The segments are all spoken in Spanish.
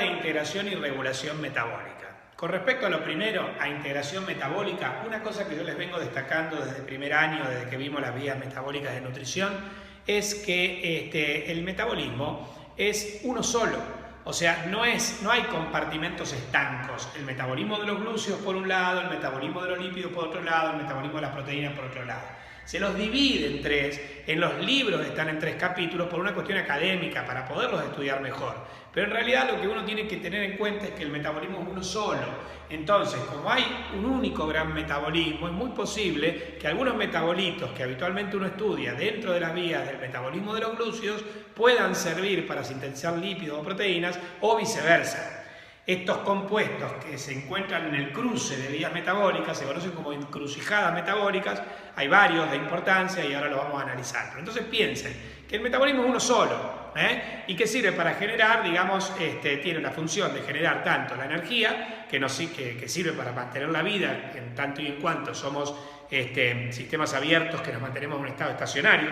de integración y regulación metabólica. Con respecto a lo primero, a integración metabólica, una cosa que yo les vengo destacando desde el primer año, desde que vimos las vías metabólicas de nutrición, es que el metabolismo es uno solo. O sea, no hay compartimentos estancos. El metabolismo de los glúceos por un lado, el metabolismo de los lípidos por otro lado, el metabolismo de las proteínas por otro lado. Se los divide en tres, en los libros están en 3 capítulos por una cuestión académica, para poderlos estudiar mejor. Pero en realidad lo que uno tiene que tener en cuenta es que el metabolismo es uno solo. Entonces, como hay un único gran metabolismo, es muy posible que algunos metabolitos que habitualmente uno estudia dentro de las vías del metabolismo de los glúceos puedan servir para sintetizar lípidos o proteínas o viceversa. Estos compuestos que se encuentran en el cruce de vías metabólicas se conocen como encrucijadas metabólicas. Hay varios de importancia y ahora lo vamos a analizar. Pero entonces piensen que el metabolismo es uno solo, y que sirve para generar, digamos, tiene la función de generar tanto la energía, que sirve para mantener la vida, en tanto y en cuanto somos sistemas abiertos que nos mantenemos en un estado estacionario.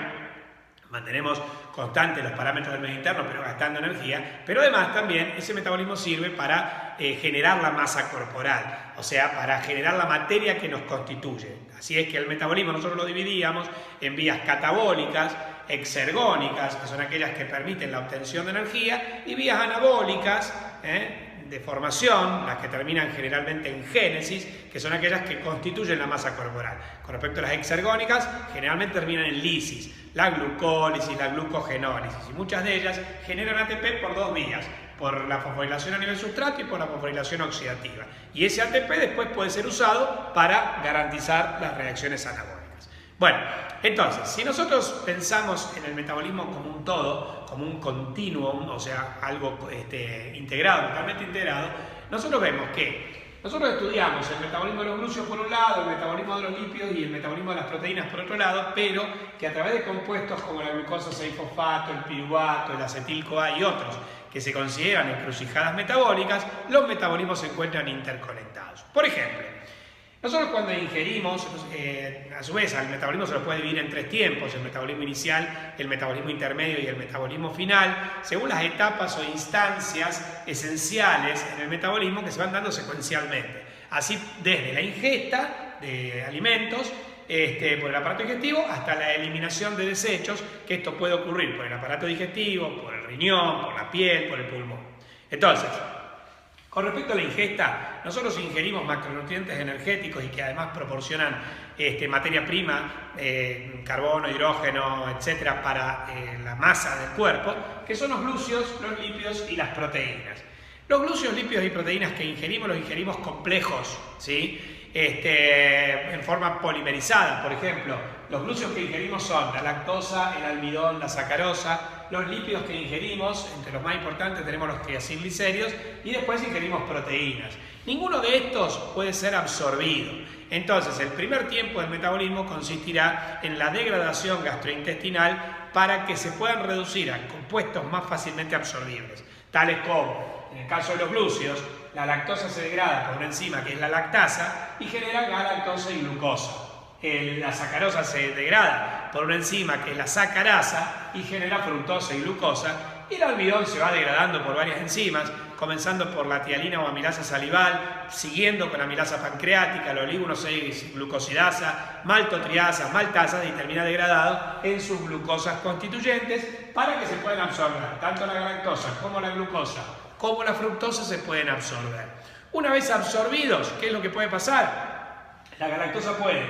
Mantenemos constantes los parámetros del medio interno, pero gastando energía. Pero además también ese metabolismo sirve para generar la masa corporal, o sea, para generar la materia que nos constituye. Así es que el metabolismo nosotros lo dividíamos en vías catabólicas, exergónicas, que son aquellas que permiten la obtención de energía, y vías anabólicas, de formación, las que terminan generalmente en génesis, que son aquellas que constituyen la masa corporal. Con respecto a las exergónicas, generalmente terminan en lisis, la glucólisis, la glucogenólisis, y muchas de ellas generan ATP por 2 vías, por la fosforilación a nivel sustrato y por la fosforilación oxidativa. Y ese ATP después puede ser usado para garantizar las reacciones anabólicas. Bueno, entonces, si nosotros pensamos en el metabolismo como un todo, como un continuum, o sea, algo integrado, totalmente integrado, nosotros vemos que nosotros estudiamos el metabolismo de los glúceos por un lado, el metabolismo de los lípidos y el metabolismo de las proteínas por otro lado, pero que a través de compuestos como la glucosa 6-fosfato, el piruvato, el acetil-CoA y otros que se consideran encrucijadas metabólicas, los metabolismos se encuentran interconectados. Por ejemplo, nosotros cuando ingerimos, a su vez al metabolismo se lo puede dividir en 3 tiempos, el metabolismo inicial, el metabolismo intermedio y el metabolismo final, según las etapas o instancias esenciales en el metabolismo que se van dando secuencialmente. Así desde la ingesta de alimentos por el aparato digestivo hasta la eliminación de desechos, que esto puede ocurrir por el aparato digestivo, por el riñón, por la piel, por el pulmón. Entonces, con respecto a la ingesta, nosotros ingerimos macronutrientes energéticos y que además proporcionan materia prima, carbono, hidrógeno, etcétera, para la masa del cuerpo, que son los glúceos, los lípidos y las proteínas. Los glúceos, lípidos y proteínas que ingerimos, los ingerimos complejos, ¿sí? En forma polimerizada. Por ejemplo, los glúceos que ingerimos son la lactosa, el almidón, la sacarosa. Los lípidos que ingerimos, entre los más importantes tenemos los triacilglicéridos, y después ingerimos proteínas. Ninguno de estos puede ser absorbido. Entonces, el primer tiempo del metabolismo consistirá en la degradación gastrointestinal para que se puedan reducir a compuestos más fácilmente absorbibles, tales como, en el caso de los glúceos, la lactosa se degrada por una enzima que es la lactasa y genera galactosa y glucosa. La sacarosa se degrada por una enzima que es la sacarasa y genera fructosa y glucosa, y el almidón se va degradando por varias enzimas, comenzando por la tialina o amilasa salival, siguiendo con amilasa pancreática, la olígono 6 glucosidasa, maltotriasa, maltasas, y termina degradado en sus glucosas constituyentes para que se puedan absorber. Tanto la galactosa como la glucosa como la fructosa se pueden absorber. Una vez absorbidos, ¿qué es lo que puede pasar? La galactosa puede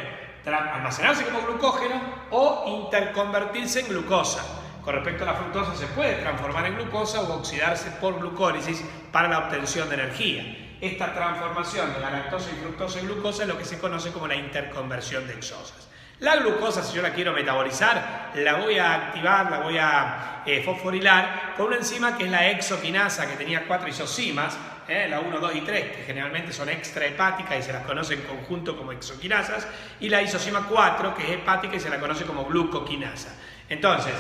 almacenarse como glucógeno o interconvertirse en glucosa. Con respecto a la fructosa, se puede transformar en glucosa o oxidarse por glucólisis para la obtención de energía. Esta transformación de galactosa y fructosa en glucosa es lo que se conoce como la interconversión de exosas. La glucosa, si yo la quiero metabolizar, la voy a activar, la voy a fosforilar con una enzima que es la exoquinasa, que tenía 4 isocimas, la 1, 2 y 3, que generalmente son extrahepáticas y se las conoce en conjunto como exoquinasas, y la isocima 4, que es hepática y se la conoce como glucoquinasa. Entonces,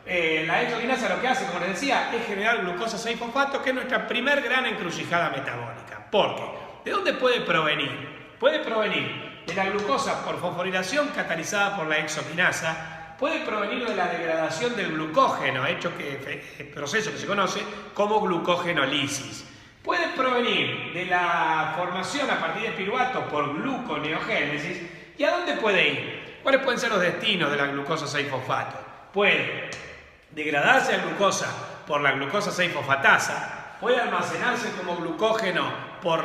la exoquinasa lo que hace, como les decía, es generar glucosa 6-fosfato, que es nuestra primer gran encrucijada metabólica. ¿Por qué? ¿De dónde puede provenir? Puede provenir de la glucosa por fosforilación catalizada por la exoquinasa, puede provenir de la degradación del glucógeno, proceso que se conoce como glucogenolisis. Puede provenir de la formación a partir de piruvato por gluconeogénesis. ¿Y a dónde puede ir? ¿Cuáles pueden ser los destinos de la glucosa 6-fosfato? Puede degradarse la glucosa por la glucosa 6-fosfatasa, puede almacenarse como glucógeno por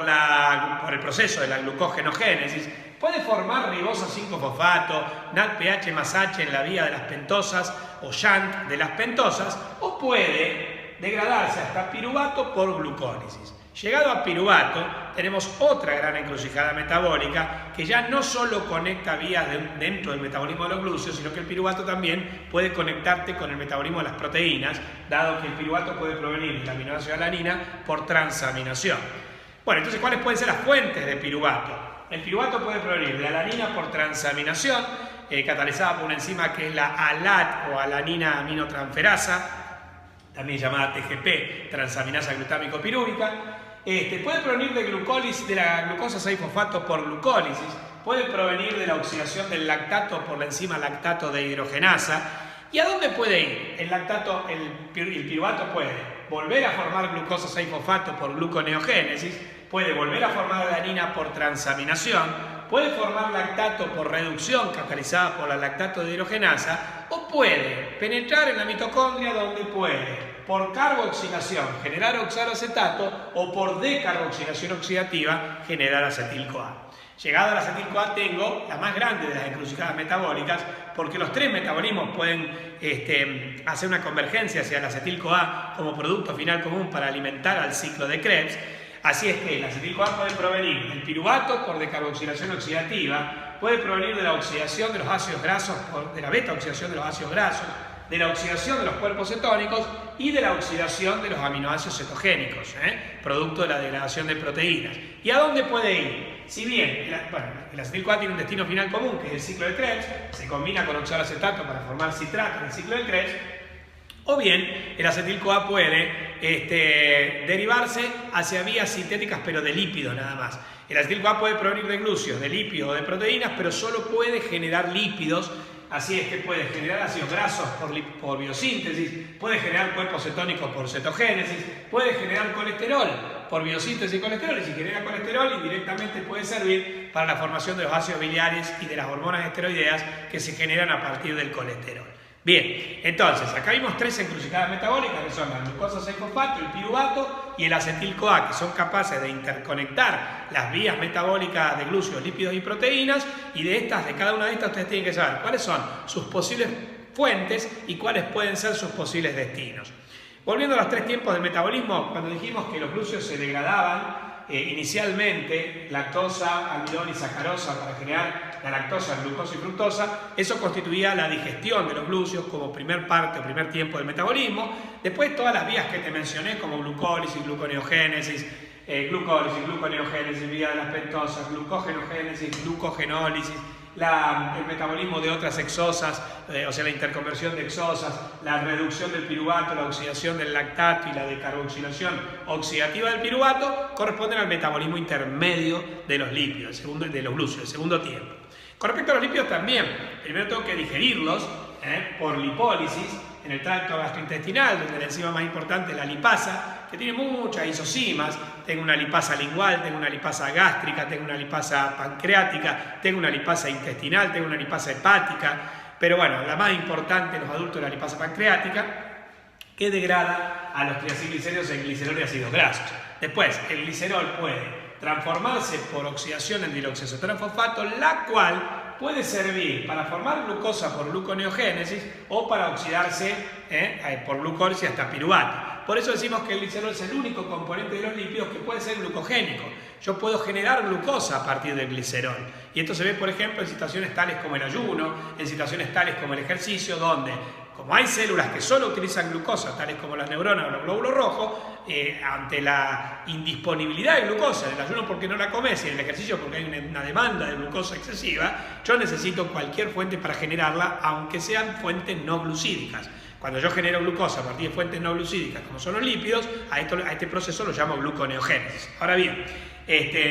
el proceso de la glucogenogénesis, puede formar ribosa 5-fosfato, NADPH más H en la vía de las pentosas o shunt de las pentosas, o puede degradarse hasta piruvato por glucólisis. Llegado a piruvato, tenemos otra gran encrucijada metabólica que ya no solo conecta vías dentro del metabolismo de los glúceos, sino que el piruvato también puede conectarte con el metabolismo de las proteínas, dado que el piruvato puede provenir de la aminoácido alanina por transaminación. Bueno, entonces, ¿cuáles pueden ser las fuentes de piruvato? El piruvato puede provenir de la alanina por transaminación, catalizada por una enzima que es la ALAT o alanina aminotransferasa, también llamada TGP, transaminasa glutámico pirúvica. Puede provenir de la glucosa 6-fosfato por glucólisis, puede provenir de la oxidación del lactato por la enzima lactato dehidrogenasa. ¿Y a dónde puede ir? El piruvato puede volver a formar glucosa 6-fosfato por gluconeogénesis, puede volver a formar alanina por transaminación, puede formar lactato por reducción catalizada por la lactato dehidrogenasa, o puede penetrar en la mitocondria donde puede por carboxilación generar oxaloacetato o por decarboxilación oxidativa generar acetil-CoA. Llegado al acetil-CoA tengo la más grande de las encrucijadas metabólicas, porque los tres metabolismos pueden hacer una convergencia hacia el acetil-CoA como producto final común para alimentar al ciclo de Krebs. Así es que el acetil-CoA puede provenir del piruvato por decarboxilación oxidativa, puede provenir de la oxidación de los ácidos grasos, de la beta-oxidación de los ácidos grasos, de la oxidación de los cuerpos cetónicos y de la oxidación de los aminoácidos cetogénicos, producto de la degradación de proteínas. ¿Y a dónde puede ir? Si bien el acetil-CoA tiene un destino final común, que es el ciclo de Krebs, se combina con oxaloacetato para formar citrato en el ciclo de Krebs, o bien el acetil-CoA puede derivarse hacia vías sintéticas pero de lípidos nada más. El acetil-CoA puede provenir de glúceos, de lípidos o de proteínas, pero solo puede generar lípidos. Así es que puede generar ácidos grasos por biosíntesis, puede generar cuerpos cetónicos por cetogénesis, puede generar colesterol por biosíntesis y colesterol, y si genera colesterol indirectamente puede servir para la formación de los ácidos biliares y de las hormonas esteroideas que se generan a partir del colesterol. Bien, entonces acá vimos tres encrucijadas metabólicas que son la glucosa 6-fosfato, el piruvato y el acetil-CoA, que son capaces de interconectar las vías metabólicas de glúceos, lípidos y proteínas, y de cada una de estas ustedes tienen que saber cuáles son sus posibles fuentes y cuáles pueden ser sus posibles destinos. Volviendo a los tres tiempos del metabolismo, cuando dijimos que los glúceos se degradaban inicialmente lactosa, almidón y sacarosa para generar la lactosa, glucosa y fructosa, eso constituía la digestión de los glúceos como primer parte o primer tiempo del metabolismo. Después todas las vías que te mencioné como glucólisis, gluconeogénesis, gluconeogénesis, vía de las pentosas, glucogenogénesis, glucogenólisis, el metabolismo de otras exosas, o sea la interconversión de exosas, la reducción del piruvato, la oxidación del lactato y la decarboxilación oxidativa del piruvato corresponden al metabolismo intermedio de los lípidos, de los glúceos, el segundo tiempo. Con respecto a los lípidos también, primero tengo que digerirlos por lipólisis en el tracto gastrointestinal, donde la enzima más importante es la lipasa, que tiene muchas isocimas. Tengo una lipasa lingual, tengo una lipasa gástrica, tengo una lipasa pancreática, tengo una lipasa intestinal, tengo una lipasa hepática, pero bueno, la más importante en los adultos es la lipasa pancreática, que degrada a los triacilglicéridos en glicerol y ácidos grasos. Después, el glicerol puede transformarse por oxidación en diloxiacetoronfosfato, la cual puede servir para formar glucosa por gluconeogénesis o para oxidarse por glucólisis hasta piruvato. Por eso decimos que el glicerol es el único componente de los lípidos que puede ser glucogénico. Yo puedo generar glucosa a partir del glicerol. Y esto se ve, por ejemplo, en situaciones tales como el ayuno, en situaciones tales como el ejercicio, donde, como hay células que solo utilizan glucosa, tales como las neuronas o los glóbulos rojos, ante la indisponibilidad de glucosa, en el ayuno porque no la comes y en el ejercicio porque hay una demanda de glucosa excesiva, yo necesito cualquier fuente para generarla, aunque sean fuentes no glucídicas. Cuando yo genero glucosa a partir de fuentes no glucídicas, como son los lípidos, a este proceso lo llamo gluconeogénesis. Ahora bien,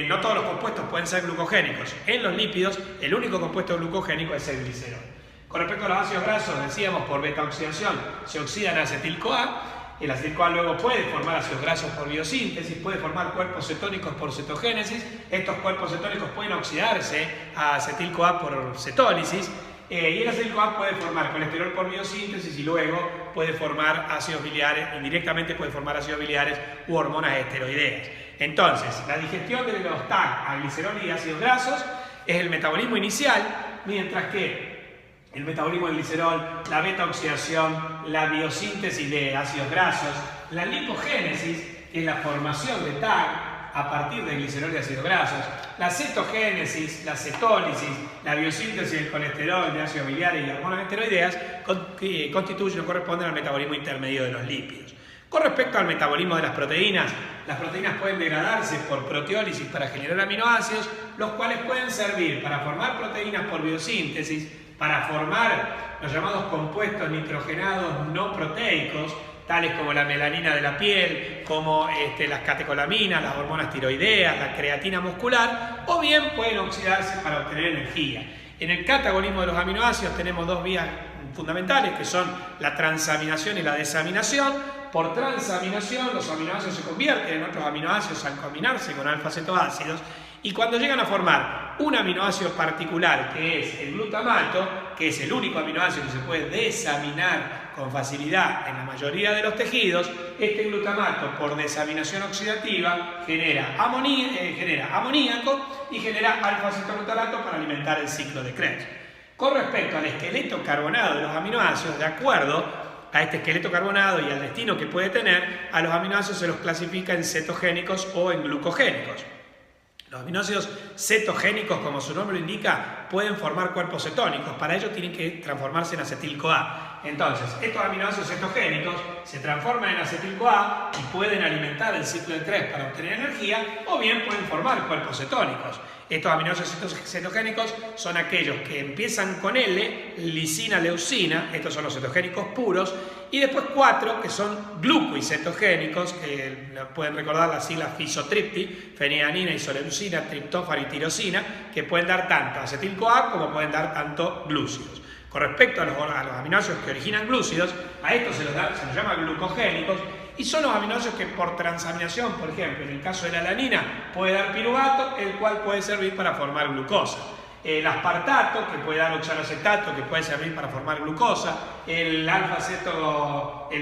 no todos los compuestos pueden ser glucogénicos. En los lípidos, el único compuesto glucogénico es el glicerol. Con respecto a los ácidos grasos, decíamos por beta-oxidación se oxidan acetil-CoA. El acetil-CoA luego puede formar ácidos grasos por biosíntesis, puede formar cuerpos cetónicos por cetogénesis. Estos cuerpos cetónicos pueden oxidarse a acetil-CoA por cetólisis. Y el acetil-CoA puede formar colesterol por biosíntesis y luego puede formar ácidos biliares, indirectamente puede formar ácidos biliares u hormonas esteroideas. Entonces, la digestión de los TAG a glicerol y ácidos grasos es el metabolismo inicial, mientras que el metabolismo del glicerol, la beta-oxidación, la biosíntesis de ácidos grasos, la lipogénesis, que es la formación de TAG a partir de glicerol y ácidos grasos, la cetogénesis, la cetólisis, la biosíntesis del colesterol, de ácidos biliares y hormonas esteroideas constituyen o corresponden al metabolismo intermedio de los lípidos. Con respecto al metabolismo de las proteínas pueden degradarse por proteólisis para generar aminoácidos, los cuales pueden servir para formar proteínas por biosíntesis, para formar los llamados compuestos nitrogenados no proteicos, tales como la melanina de la piel, como las catecolaminas, las hormonas tiroideas, la creatina muscular, o bien pueden oxidarse para obtener energía. En el catabolismo de los aminoácidos tenemos dos vías fundamentales, que son la transaminación y la desaminación. Por transaminación, los aminoácidos se convierten en otros aminoácidos al combinarse con alfa-cetoácidos, y cuando llegan a formar un aminoácido particular, que es el glutamato, que es el único aminoácido que se puede desaminar con facilidad en la mayoría de los tejidos, este glutamato por desaminación oxidativa genera amoníaco y genera alfa-cetoglutarato para alimentar el ciclo de Krebs. Con respecto al esqueleto carbonado de los aminoácidos, de acuerdo a este esqueleto carbonado y al destino que puede tener, a los aminoácidos se los clasifica en cetogénicos o en glucogénicos. Los aminoácidos cetogénicos, como su nombre lo indica, pueden formar cuerpos cetónicos. Para ello tienen que transformarse en acetil-CoA. Entonces, estos aminoácidos cetogénicos se transforman en acetil-CoA y pueden alimentar el ciclo de Krebs para obtener energía, o bien pueden formar cuerpos cetónicos. Estos aminoácidos cetogénicos son aquellos que empiezan con L, lisina, leucina, estos son los cetogénicos puros, y después 4 que son glucoiscetogénicos, que pueden recordar las siglas fisotripti, fenianina, isoleucina, triptófano y tirosina, que pueden dar tanto acetil-CoA como pueden dar tanto glúcidos. Con respecto a los aminoácidos que originan glúcidos, a estos se los llama glucogénicos, y son los aminoácidos que por transaminación, por ejemplo, en el caso de la alanina, puede dar piruvato, el cual puede servir para formar glucosa. El aspartato, que puede dar oxaloacetato, que puede servir para formar glucosa. El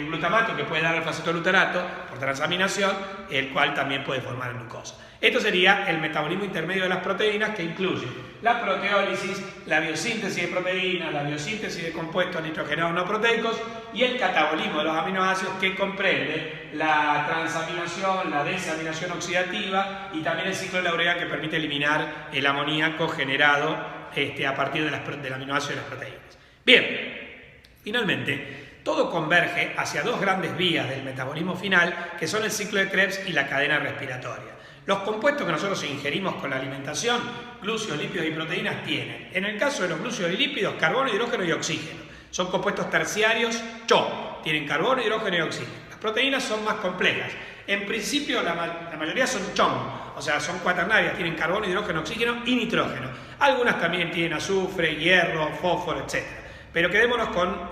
glutamato, que puede dar alfa-cetoglutarato por transaminación, el cual también puede formar glucosa. Esto sería el metabolismo intermedio de las proteínas, que incluye la proteólisis, la biosíntesis de proteínas, la biosíntesis de compuestos nitrogenados no proteicos y el catabolismo de los aminoácidos, que comprende la transaminación, la desaminación oxidativa y también el ciclo de la urea, que permite eliminar el amoníaco generado a partir del aminoácido de las proteínas. Bien, finalmente, todo converge hacia dos grandes vías del metabolismo final, que son el ciclo de Krebs y la cadena respiratoria. Los compuestos que nosotros ingerimos con la alimentación, glúcidos, lípidos y proteínas, tienen, en el caso de los glúcidos y lípidos, carbono, hidrógeno y oxígeno. Son compuestos terciarios CHO, tienen carbono, hidrógeno y oxígeno. Las proteínas son más complejas. En principio, la mayoría son CHOM, o sea, son cuaternarias, tienen carbono, hidrógeno, oxígeno y nitrógeno. Algunas también tienen azufre, hierro, fósforo, etc. Pero quedémonos con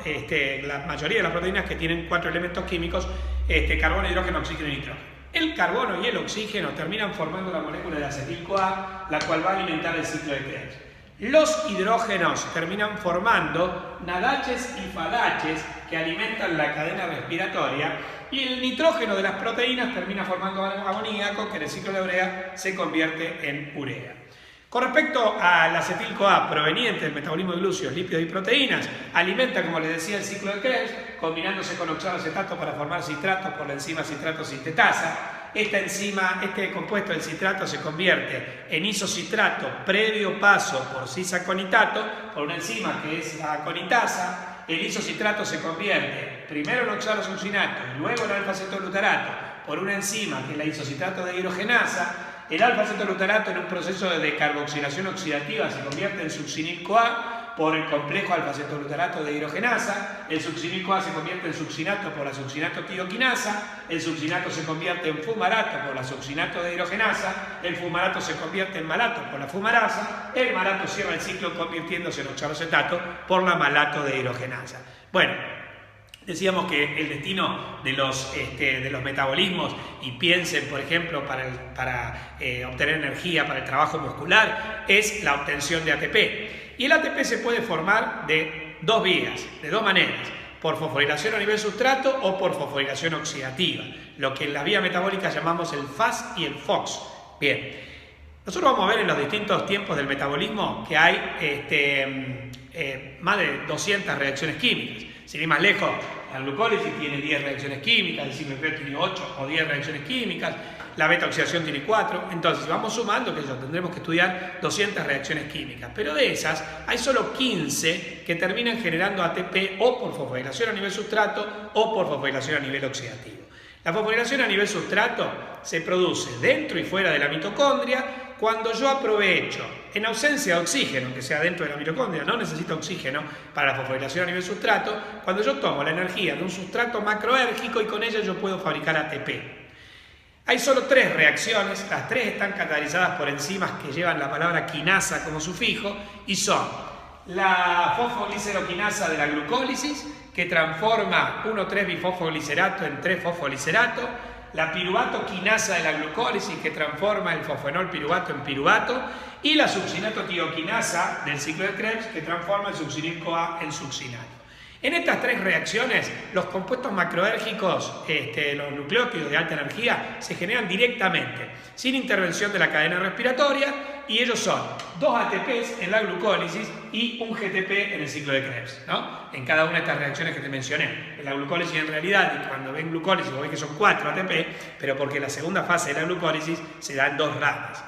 la mayoría de las proteínas que tienen 4 elementos químicos, carbono, hidrógeno, oxígeno y nitrógeno. El carbono y el oxígeno terminan formando la molécula de acetil-CoA, la cual va a alimentar el ciclo de Krebs. Los hidrógenos terminan formando nadaches y fadaches, que alimentan la cadena respiratoria, y el nitrógeno de las proteínas termina formando amoníaco, que en el ciclo de urea se convierte en urea. Con respecto al acetil-CoA proveniente del metabolismo de glúcidos, lípidos y proteínas, alimenta, como les decía, el ciclo de Krebs, combinándose con oxaloacetato para formar citratos por la enzima citrato sintetasa. Este compuesto del citrato se convierte en isocitrato previo paso por cisaconitato, por una enzima que es la conitasa. El isocitrato se convierte primero en oxalosuccinato y luego en alfa-cetoglutarato por una enzima que es la isocitrato de hidrogenasa. El alfa-cetoglutarato, en un proceso de decarboxilación oxidativa, se convierte en succinil-CoA por el complejo alfa-cetoglutarato de hidrogenasa. El succinil-CoA se convierte en succinato por la succinato-tioquinasa. El succinato se convierte en fumarato por la succinato de hidrogenasa. El fumarato se convierte en malato por la fumarasa. El malato cierra el ciclo convirtiéndose en oxaloacetato por la malato de hidrogenasa. Bueno, Decíamos que el destino de los metabolismos, y piensen, por ejemplo, para obtener energía para el trabajo muscular, es la obtención de ATP. Y el ATP se puede formar de dos vías, de dos maneras: por fosforilación a nivel sustrato o por fosforilación oxidativa, lo que en la vía metabólica llamamos el FAS y el FOX. Bien, nosotros vamos a ver en los distintos tiempos del metabolismo que hay más de 200 reacciones químicas. Sin ir más lejos, la glucólisis tiene 10 reacciones químicas, el ciclo Krebs tiene 8 o 10 reacciones químicas, la beta-oxidación tiene 4, entonces vamos sumando, que tendremos que estudiar 200 reacciones químicas, pero de esas hay solo 15 que terminan generando ATP o por fosforilación a nivel sustrato o por fosforilación a nivel oxidativo. La fosforilación a nivel sustrato se produce dentro y fuera de la mitocondria cuando yo aprovecho, en ausencia de oxígeno, que sea dentro de la mitocondria, no necesito oxígeno para la fosforilación a nivel sustrato, cuando yo tomo la energía de un sustrato macroérgico y con ella yo puedo fabricar ATP. Hay solo 3 reacciones, las 3 están catalizadas por enzimas que llevan la palabra quinasa como sufijo y son la fosfogliceroquinasa de la glucólisis, que transforma 1,3-bifosfoglicerato en 3-fosfolicerato, la piruvato-quinasa de la glucólisis, que transforma el fosfenol piruvato en piruvato, y la succinato-tioquinasa del ciclo de Krebs, que transforma el succinil-CoA en succinato. En estas 3 reacciones, los compuestos macroérgicos, los nucleótidos de alta energía, se generan directamente, sin intervención de la cadena respiratoria, y ellos son 2 ATPs en la glucólisis y un GTP en el ciclo de Krebs, ¿no? En cada una de estas reacciones que te mencioné. En la glucólisis, en realidad, y cuando ven glucólisis, vos ven que son 4 ATP, pero porque en la segunda fase de la glucólisis se dan 2 ramas.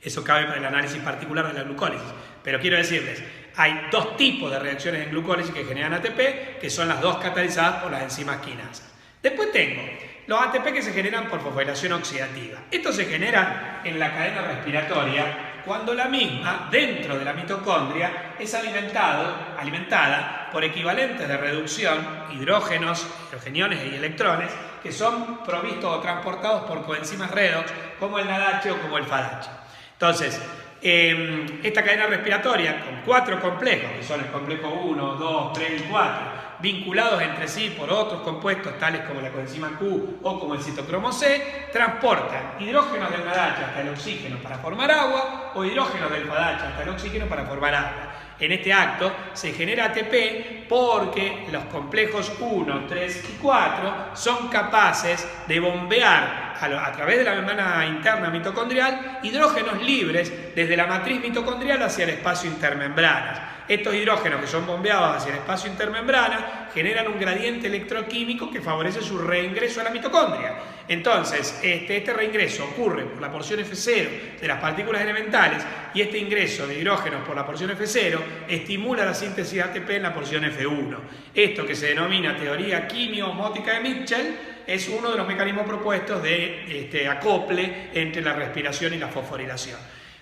Eso cabe para el análisis particular de la glucólisis. Pero quiero decirles, hay 2 tipos de reacciones en glucólisis que generan ATP, que son las 2 catalizadas por las enzimas quinasas. Después tengo los ATP que se generan por fosforilación oxidativa. Estos se generan en la cadena respiratoria cuando la misma, dentro de la mitocondria, es alimentada por equivalentes de reducción, hidrógenos, hidrogeniones y electrones, que son provistos o transportados por coenzimas redox, como el NADH o como el FADH. Entonces, esta cadena respiratoria, con 4 complejos, que son el complejo 1, 2, 3 y 4, vinculados entre sí por otros compuestos tales como la coenzima Q o como el citocromo C, transportan hidrógenos del NADH hasta el oxígeno para formar agua o hidrógenos del FADH hasta el oxígeno para formar agua. En este acto se genera ATP porque los complejos 1, 3 y 4 son capaces de bombear a través de la membrana interna mitocondrial hidrógenos libres desde la matriz mitocondrial hacia el espacio intermembranas. Estos hidrógenos que son bombeados hacia el espacio intermembrana generan un gradiente electroquímico que favorece su reingreso a la mitocondria. Entonces, este reingreso ocurre por la porción F0 de las partículas elementales y este ingreso de hidrógenos por la porción F0 estimula la síntesis de ATP en la porción F1. Esto, que se denomina teoría quimio-osmótica de Mitchell, es uno de los mecanismos propuestos de acople entre la respiración y la fosforilación.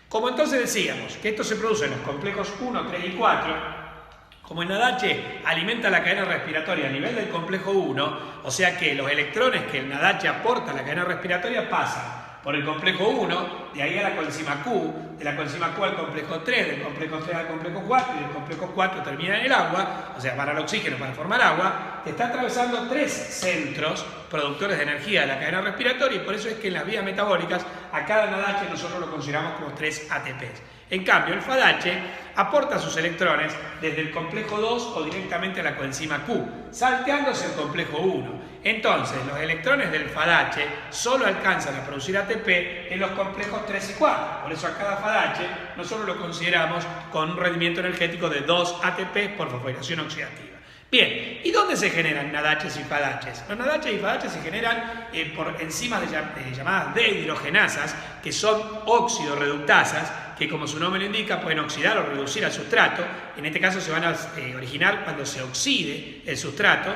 Como entonces decíamos que esto se produce en los complejos 1, 3 y 4, como el NADH alimenta la cadena respiratoria a nivel del complejo 1, o sea que los electrones que el NADH aporta a la cadena respiratoria pasan por el complejo 1, de ahí a la coenzima Q, de la coenzima Q al complejo 3, del complejo 3 al complejo 4, y del complejo 4 termina en el agua, o sea, van al oxígeno para formar agua, te está atravesando 3 centros productores de energía de la cadena respiratoria, y por eso es que en las vías metabólicas a cada NADH nosotros lo consideramos como 3 ATPs. En cambio, el FADH aporta sus electrones desde el complejo 2 o directamente a la coenzima Q, salteándose el complejo 1. Entonces, los electrones del FADH solo alcanzan a producir ATP en los complejos 3 y 4. Por eso a cada FADH nosotros lo consideramos con un rendimiento energético de 2 ATP por fosforilación oxidativa. Bien, ¿y dónde se generan NADHs y FADHs? Los NADHs y FADHs se generan por enzimas llamadas dehidrogenasas, que son óxido-reductasas, que como su nombre lo indica pueden oxidar o reducir al sustrato. En este caso se van a originar cuando se oxide el sustrato.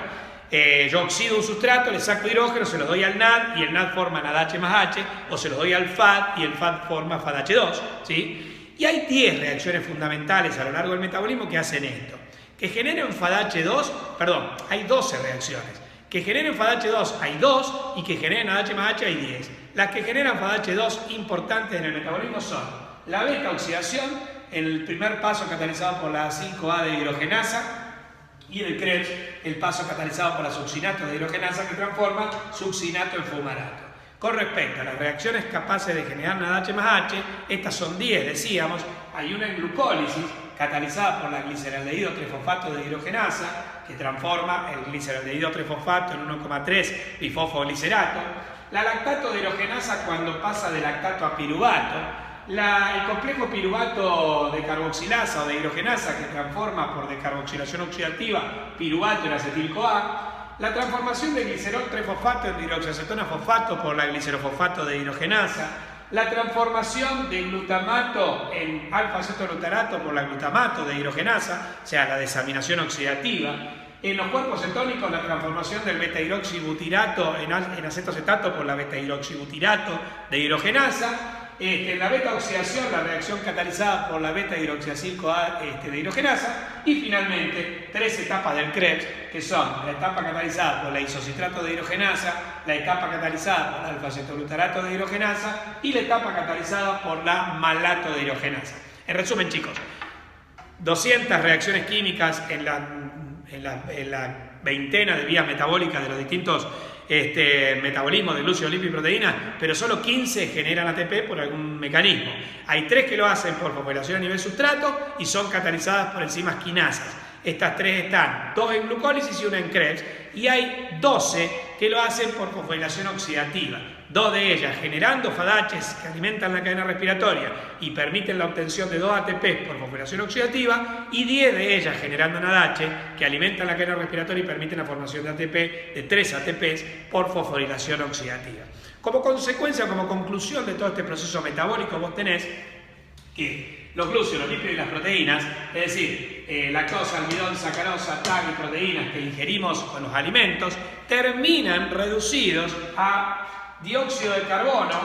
Yo oxido un sustrato, le saco hidrógeno, se los doy al NAD y el NAD forma NADH más H, o se los doy al FAD y el FAD forma FADH2, ¿sí? Y hay 10 reacciones fundamentales a lo largo del metabolismo que hacen esto. Que generen FADH2, hay 12 reacciones. Que generen FADH2 hay 2 y que generen NADH más H hay 10. Las que generan FADH2 importantes en el metabolismo son la beta-oxidación, en el primer paso catalizado por la 5A de hidrogenasa, Y en el Krebs, el paso catalizado por la succinato de hidrogenasa que transforma succinato en fumarato. Con respecto a las reacciones capaces de generar NADH más H, estas son 10, decíamos. Hay una en glucólisis catalizada por la gliceraldehído 3-fosfato de hidrogenasa que transforma el gliceraldehído 3-fosfato en 1,3 bifosfoglicerato. La lactato de hidrogenasa cuando pasa de lactato a piruvato. El complejo piruvato de carboxilasa o de hidrogenasa que transforma por decarboxilación oxidativa piruvato en acetil-CoA. La transformación de glicerol 3-fosfato en dihidroxiacetona fosfato por la glicerofosfato de hidrogenasa. La transformación de glutamato en alfa-acetolutarato por la glutamato de hidrogenasa, o sea, la desaminación oxidativa. En los cuerpos cetónicos, la transformación del beta-hidroxibutirato en acetocetato por la beta-hidroxibutirato de hidrogenasa. En la beta-oxidación, la reacción catalizada por la beta-hidroxiacil-CoA de hidrogenasa. Y finalmente, 3 etapas del Krebs, que son la etapa catalizada por la isocitrato de hidrogenasa, la etapa catalizada por el alfa-acetolutarato de hidrogenasa y la etapa catalizada por la malato de hidrogenasa. En resumen, chicos, 200 reacciones químicas en la veintena de vías metabólicas de los distintos metabolismo de glúcidos, lípidos y proteínas, pero solo 15 generan ATP por algún mecanismo. Hay 3 que lo hacen por fosforilación a nivel sustrato y son catalizadas por enzimas quinasas. Estas 3 están, 2 en glucólisis y 1 en Krebs, y hay 12 que lo hacen por fosforilación oxidativa. 2 de ellas generando FADHs que alimentan la cadena respiratoria y permiten la obtención de 2 ATP por fosforilación oxidativa, y 10 de ellas generando NADH que alimentan la cadena respiratoria y permiten la formación de ATP, de 3 ATPs por fosforilación oxidativa. Como consecuencia, como conclusión de todo este proceso metabólico, vos tenés que los glúcidos, los lípidos y las proteínas, es decir, lactosa, almidón, sacarosa, TAG y proteínas que ingerimos con los alimentos, terminan reducidos a dióxido de carbono,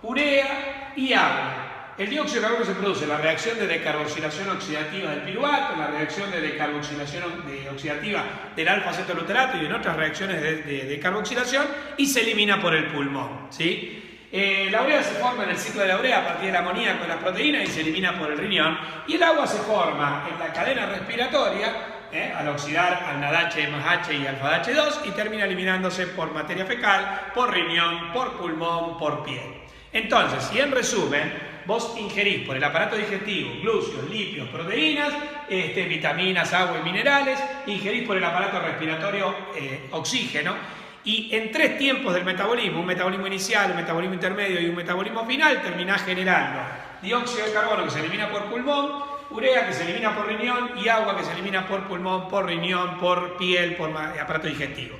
urea y agua. El dióxido de carbono se produce en la reacción de decarboxilación oxidativa del piruvato, en la reacción de decarboxilación oxidativa del alfa-acetolutarato y en otras reacciones de decarboxilación, y se elimina por el pulmón, ¿sí? La urea se forma en el ciclo de la urea a partir del amoníaco de las proteínas y se elimina por el riñón, y el agua se forma en la cadena respiratoria al oxidar al NADH más H y alfa-H2 y termina eliminándose por materia fecal, por riñón, por pulmón, por piel. Entonces, si en resumen vos ingerís por el aparato digestivo glúcidos, lípidos, proteínas, vitaminas, agua y minerales, ingerís por el aparato respiratorio oxígeno, y en 3 tiempos del metabolismo, un metabolismo inicial, un metabolismo intermedio y un metabolismo final, terminás generando dióxido de carbono que se elimina por pulmón, urea que se elimina por riñón y agua que se elimina por pulmón, por riñón, por piel, por aparato digestivo.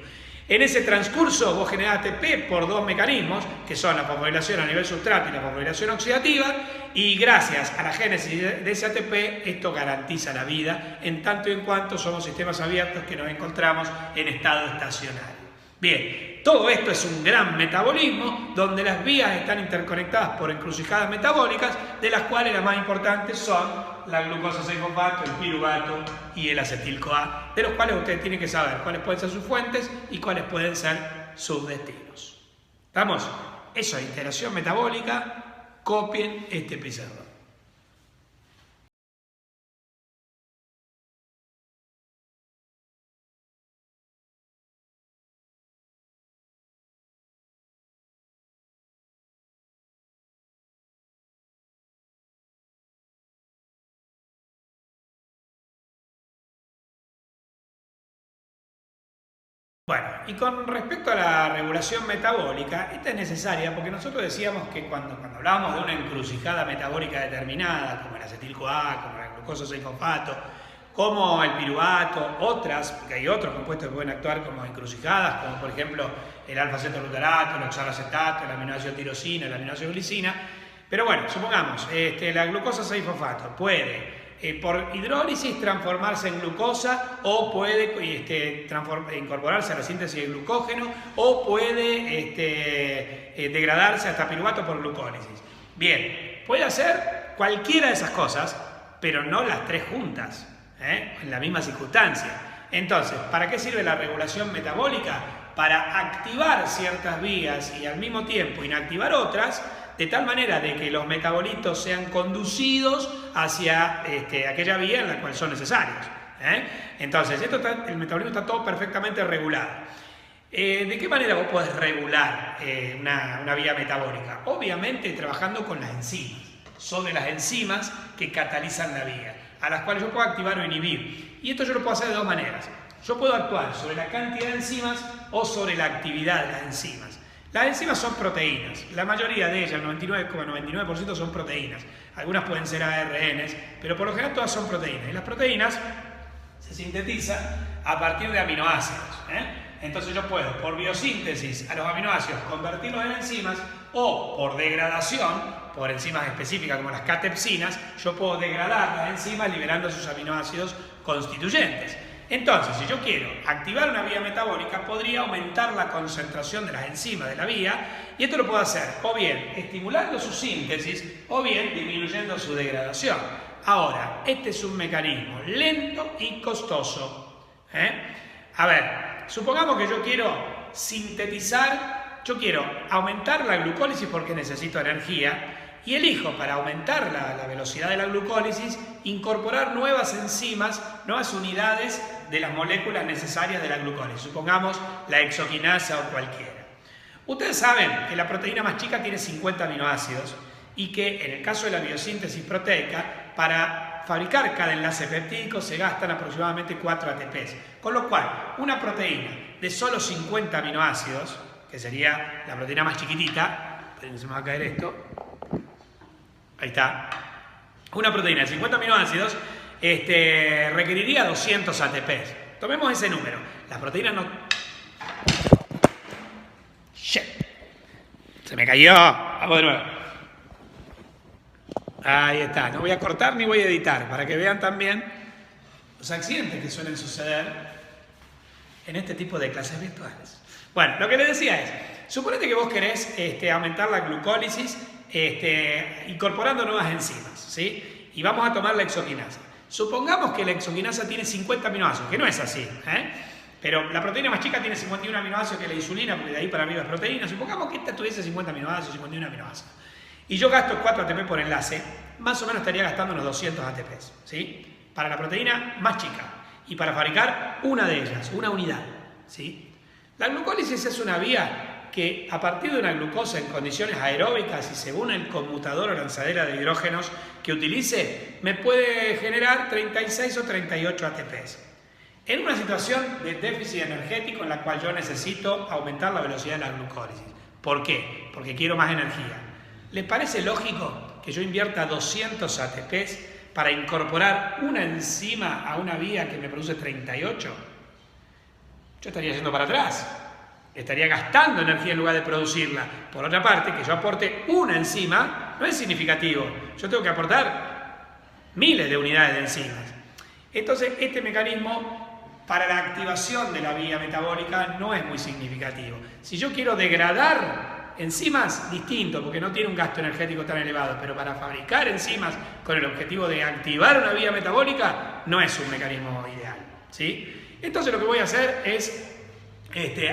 En ese transcurso vos generás ATP por 2 mecanismos, que son la fosforilación a nivel sustrato y la fosforilación oxidativa, y gracias a la génesis de ese ATP, esto garantiza la vida, en tanto y en cuanto somos sistemas abiertos que nos encontramos en estado estacionario. Bien, todo esto es un gran metabolismo donde las vías están interconectadas por encrucijadas metabólicas, de las cuales las más importantes son la glucosa 6-fosfato, el piruvato y el acetil-CoA, de los cuales ustedes tienen que saber cuáles pueden ser sus fuentes y cuáles pueden ser sus destinos. ¿Estamos? Eso es integración metabólica. Copien este pizarrón. Bueno, y con respecto a la regulación metabólica, esta es necesaria porque nosotros decíamos que cuando hablábamos de una encrucijada metabólica determinada, como el acetil-CoA, como la glucosa 6-fosfato, como el piruvato, otras, porque hay otros compuestos que pueden actuar como encrucijadas, como por ejemplo el alfa-acetolutarato, el oxaloacetato, el aminoácido tirosina, el aminoácido glicina. Pero bueno, supongamos, la glucosa 6-fosfato puede por hidrólisis transformarse en glucosa, o puede incorporarse a la síntesis de glucógeno, o puede degradarse hasta piruvato por glucólisis. Bien, puede hacer cualquiera de esas cosas, pero no las 3 juntas, en la misma circunstancia. Entonces, ¿para qué sirve la regulación metabólica? Para activar ciertas vías y al mismo tiempo inactivar otras, de tal manera de que los metabolitos sean conducidos hacia aquella vía en la cual son necesarios. Entonces, el metabolismo está todo perfectamente regulado. ¿De qué manera vos podés regular una vía metabólica? Obviamente trabajando con las enzimas, sobre las enzimas que catalizan la vía, a las cuales yo puedo activar o inhibir. Y esto yo lo puedo hacer de dos maneras. Yo puedo actuar sobre la cantidad de enzimas o sobre la actividad de las enzimas. Las enzimas son proteínas, la mayoría de ellas, el 99,99% son proteínas. Algunas pueden ser ARNs, pero por lo general todas son proteínas. Y las proteínas se sintetizan a partir de aminoácidos. Entonces yo puedo, por biosíntesis a los aminoácidos, convertirlos en enzimas o por degradación, por enzimas específicas como las catepsinas, yo puedo degradar las enzimas liberando sus aminoácidos constituyentes. Entonces, si yo quiero activar una vía metabólica, podría aumentar la concentración de las enzimas de la vía, y esto lo puedo hacer o bien estimulando su síntesis o bien disminuyendo su degradación. Ahora, este es un mecanismo lento y costoso. A ver, supongamos que yo quiero sintetizar, yo quiero aumentar la glucólisis porque necesito energía, y elijo, para aumentar la velocidad de la glucólisis, incorporar nuevas enzimas, nuevas unidades de las moléculas necesarias de la glucólisis. Supongamos la exoquinasa o cualquiera. Ustedes saben que la proteína más chica tiene 50 aminoácidos y que en el caso de la biosíntesis proteica, para fabricar cada enlace peptídico se gastan aproximadamente 4 ATPs. Con lo cual, una proteína de solo 50 aminoácidos, que sería la proteína más chiquitita, se me va a caer esto. Ahí está. Una proteína de 50 aminoácidos requeriría 200 ATPs. Tomemos ese número. La proteína no... ¡Shit! Se me cayó. Vamos de nuevo. Ahí está. No voy a cortar ni voy a editar para que vean también los accidentes que suelen suceder en este tipo de clases virtuales. Bueno, lo que les decía es, suponete que vos querés aumentar la glucólisis incorporando nuevas enzimas, ¿sí? Y vamos a tomar la exoquinasa. Supongamos que la exoquinasa tiene 50 aminoácidos, que no es así, pero la proteína más chica tiene 51 aminoácidos que la insulina, porque de ahí para arriba es proteína. Supongamos que esta tuviese 50 aminoácidos, 51 aminoácidos. Y yo gasto 4 ATP por enlace, más o menos estaría gastando unos 200 ATP, ¿sí? Para la proteína más chica y para fabricar una de ellas, una unidad, ¿sí? La glucólisis es una vía que a partir de una glucosa en condiciones aeróbicas y según el conmutador o lanzadera de hidrógenos que utilice, me puede generar 36 o 38 ATPs. En una situación de déficit energético en la cual yo necesito aumentar la velocidad de la glucólisis. ¿Por qué? Porque quiero más energía. ¿Les parece lógico que yo invierta 200 ATPs para incorporar una enzima a una vía que me produce 38? Yo estaría yendo para atrás. Estaría gastando energía en lugar de producirla. Por otra parte, que yo aporte una enzima no es significativo. Yo tengo que aportar miles de unidades de enzimas. Entonces, este mecanismo para la activación de la vía metabólica no es muy significativo. Si yo quiero degradar enzimas, distinto, porque no tiene un gasto energético tan elevado, pero para fabricar enzimas con el objetivo de activar una vía metabólica, no es un mecanismo ideal, ¿sí? Entonces, lo que voy a hacer es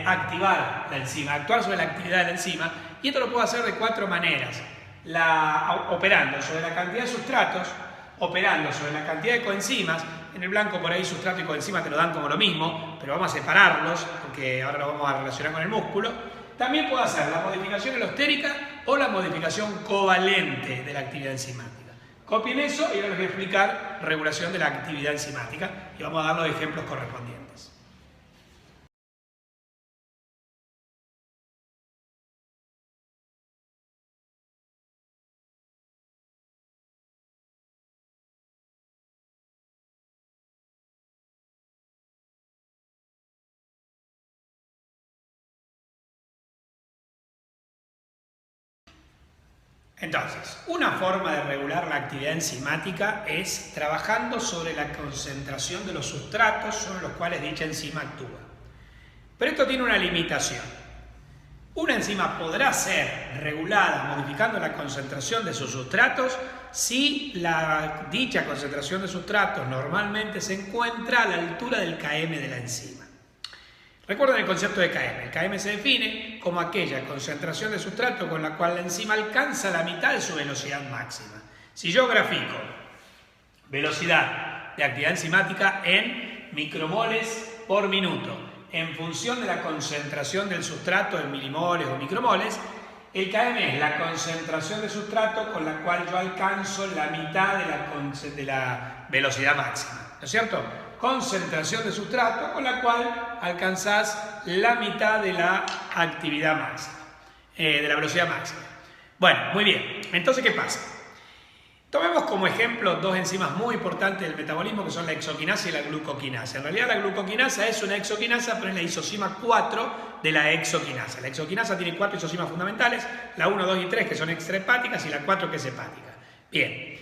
activar la enzima, actuar sobre la actividad de la enzima, y esto lo puedo hacer de 4 maneras. Operando sobre la cantidad de sustratos, operando sobre la cantidad de coenzimas. En el blanco por ahí sustrato y coenzima te lo dan como lo mismo, pero vamos a separarlos porque ahora lo vamos a relacionar con el músculo. También puedo hacer la modificación alostérica o la modificación covalente de la actividad enzimática. Copien eso y ahora les voy a explicar regulación de la actividad enzimática y vamos a dar los ejemplos correspondientes. Entonces, una forma de regular la actividad enzimática es trabajando sobre la concentración de los sustratos sobre los cuales dicha enzima actúa. Pero esto tiene una limitación. Una enzima podrá ser regulada modificando la concentración de sus sustratos si dicha concentración de sustratos normalmente se encuentra a la altura del km de la enzima. Recuerden el concepto de km. El km se define como aquella concentración de sustrato con la cual la enzima alcanza la mitad de su velocidad máxima. Si yo grafico velocidad de actividad enzimática en micromoles por minuto. En función de la concentración del sustrato en milimoles o micromoles, el km es la concentración de sustrato con la cual yo alcanzo la mitad de la velocidad máxima, ¿no es cierto? Concentración de sustrato con la cual alcanzás la mitad de la actividad máxima, de la velocidad máxima. Bueno, muy bien. Entonces, ¿qué pasa? Tomemos como ejemplo dos enzimas muy importantes del metabolismo que son la exoquinasa y la glucoquinasa. En realidad la glucoquinasa es una exoquinasa, pero es la isosima 4 de la exoquinasa. La exoquinasa tiene 4 isosimas fundamentales, la 1, 2 y 3 que son extrahepáticas y la 4 que es hepática. Bien,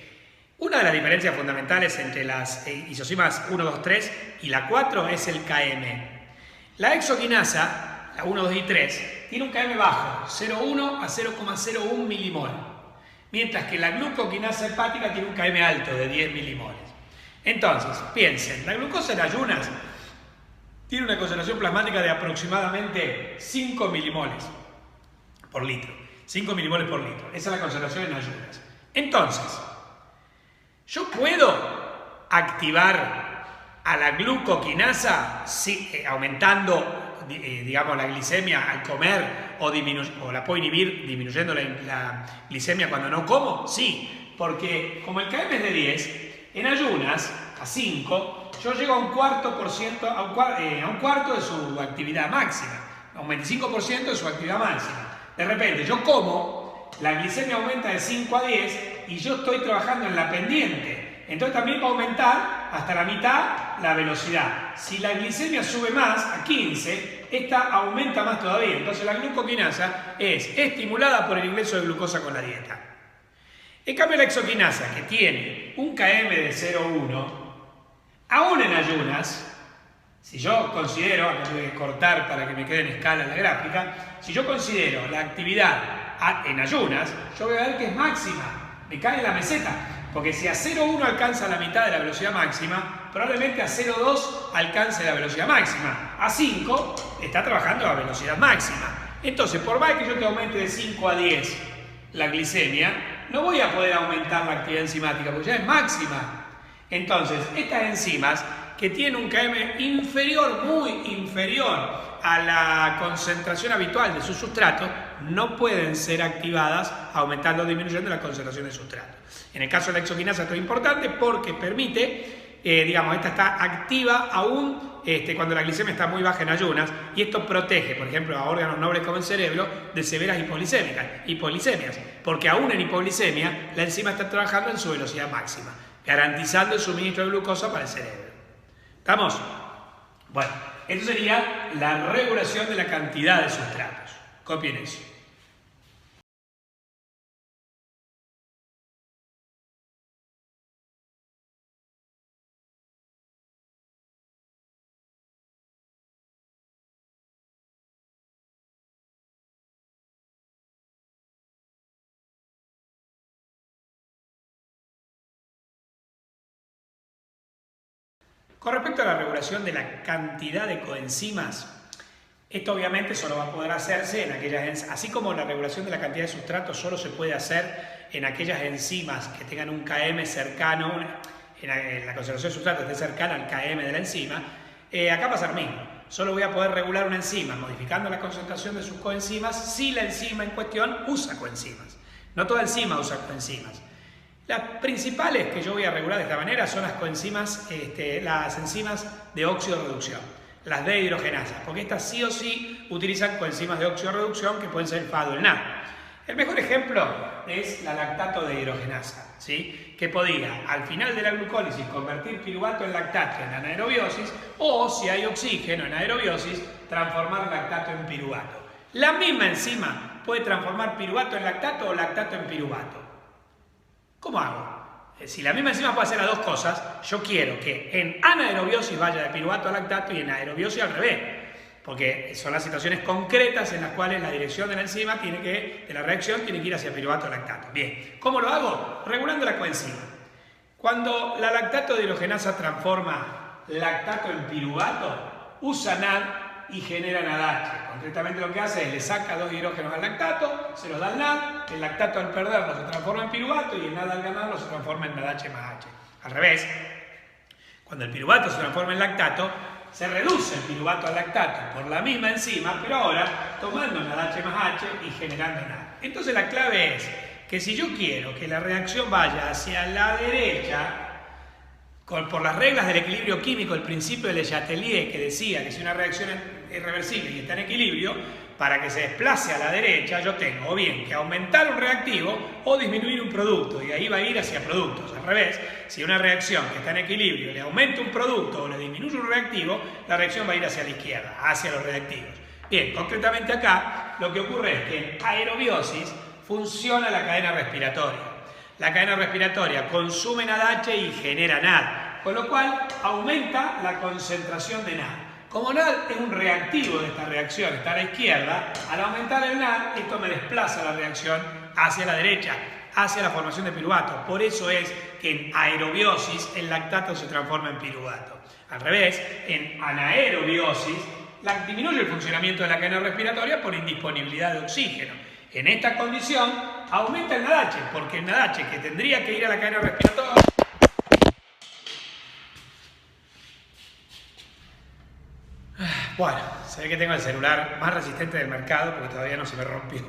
una de las diferencias fundamentales entre las isosimas 1, 2, 3 y la 4 es el Km. La exoquinasa, la 1, 2 y 3, tiene un Km bajo, 0,1 a 0,01 milimol. Mientras que la glucoquinasa hepática tiene un Km alto de 10 milimoles. Entonces, piensen, la glucosa en ayunas tiene una concentración plasmática de aproximadamente 5 milimoles por litro. 5 milimoles por litro. Esa es la concentración en ayunas. Entonces, yo puedo activar a la glucoquinasa aumentando digamos, la glicemia al comer o la puedo inhibir disminuyendo la glicemia cuando no como? Sí, porque como el Km es de 10, en ayunas, a 5, yo llego a un cuarto de su actividad máxima, a un 25% de su actividad máxima. De repente yo como, la glicemia aumenta de 5 a 10 y yo estoy trabajando en la pendiente. Entonces también va a aumentar hasta la mitad la velocidad. Si la glicemia sube más, a 15, esta aumenta más todavía. Entonces la glucoquinasa es estimulada por el ingreso de glucosa con la dieta. En cambio la exoquinasa, que tiene un Km de 0,1, aún en ayunas, si yo considero, acá voy a cortar para que me quede en escala la gráfica, si yo considero la actividad en ayunas, yo voy a ver que es máxima, me cae en la meseta. Porque si a 0,1 alcanza la mitad de la velocidad máxima, probablemente a 0,2 alcance la velocidad máxima. A 5 está trabajando a velocidad máxima. Entonces, por más que yo te aumente de 5 a 10 la glicemia, no voy a poder aumentar la actividad enzimática porque ya es máxima. Entonces, estas enzimas que tienen un Km inferior, muy inferior a la concentración habitual de su sustrato, no pueden ser activadas aumentando o disminuyendo la concentración de sustrato. En el caso de la exoquinasa esto es importante porque permite, digamos, esta está activa aún cuando la glicemia está muy baja en ayunas y esto protege, por ejemplo, a órganos nobles como el cerebro de severas hipoglicemias, porque aún en hipoglicemia la enzima está trabajando en su velocidad máxima, garantizando el suministro de glucosa para el cerebro. ¿Estamos? Bueno, esto sería la regulación de la cantidad de sustratos. Copien eso. Con respecto a la regulación de la cantidad de coenzimas, esto obviamente solo va a poder hacerse en aquellas, así como la regulación de la cantidad de sustratos solo se puede hacer en aquellas enzimas que tengan un Km cercano, en la concentración de sustrato esté cercana al Km de la enzima, acá pasa lo mismo. Solo voy a poder regular una enzima modificando la concentración de sus coenzimas si la enzima en cuestión usa coenzimas. No toda enzima usa coenzimas. Las principales que yo voy a regular de esta manera son las coenzimas, las enzimas de óxido-reducción, las deshidrogenasas, porque estas sí o sí utilizan coenzimas de óxido-reducción que pueden ser el FAD o el NAD. El mejor ejemplo es la lactato dehidrogenasa, ¿sí? Que podía, al final de la glucólisis, convertir piruvato en lactato en anaerobiosis o, si hay oxígeno en aerobiosis, transformar lactato en piruvato. La misma enzima puede transformar piruvato en lactato o lactato en piruvato. ¿Cómo hago? Si la misma enzima puede hacer las dos cosas, yo quiero que en anaerobiosis vaya de piruvato a lactato y en aerobiosis al revés. Porque son las situaciones concretas en las cuales la dirección de la enzima de la reacción tiene que ir hacia piruvato a lactato. Bien, ¿cómo lo hago? Regulando la coenzima. Cuando la lactato dehidrogenasa transforma lactato en piruvato, usa NAD y genera NADH. Concretamente lo que hace es le saca 2 hidrógenos al lactato, se los da al NAD, el lactato al perderlo se transforma en piruvato y el NAD al ganarlo se transforma en NADH más H. Al revés. Cuando el piruvato se transforma en lactato, se reduce el piruvato al lactato por la misma enzima, pero ahora tomando NADH más H y generando NAD. Entonces la clave es que si yo quiero que la reacción vaya hacia la derecha, por las reglas del equilibrio químico, el principio de Le Chatelier, que decía que si una reacción es reversible y está en equilibrio, para que se desplace a la derecha, yo tengo o bien que aumentar un reactivo o disminuir un producto, y ahí va a ir hacia productos. Al revés, si una reacción que está en equilibrio le aumenta un producto o le disminuye un reactivo, la reacción va a ir hacia la izquierda, hacia los reactivos. Bien, concretamente acá, lo que ocurre es que en aerobiosis funciona la cadena respiratoria. La cadena respiratoria consume NADH y genera NAD, con lo cual aumenta la concentración de NAD. Como NAD es un reactivo de esta reacción, está a la izquierda, al aumentar el NAD, esto me desplaza la reacción hacia la derecha, hacia la formación de piruvato. Por eso es que en aerobiosis el lactato se transforma en piruvato. Al revés, en anaerobiosis disminuye el funcionamiento de la cadena respiratoria por indisponibilidad de oxígeno. En esta condición aumenta el NADH, porque el NADH que tendría que ir a la cadena respiratoria... Bueno, se ve que tengo el celular más resistente del mercado porque todavía no se me rompió,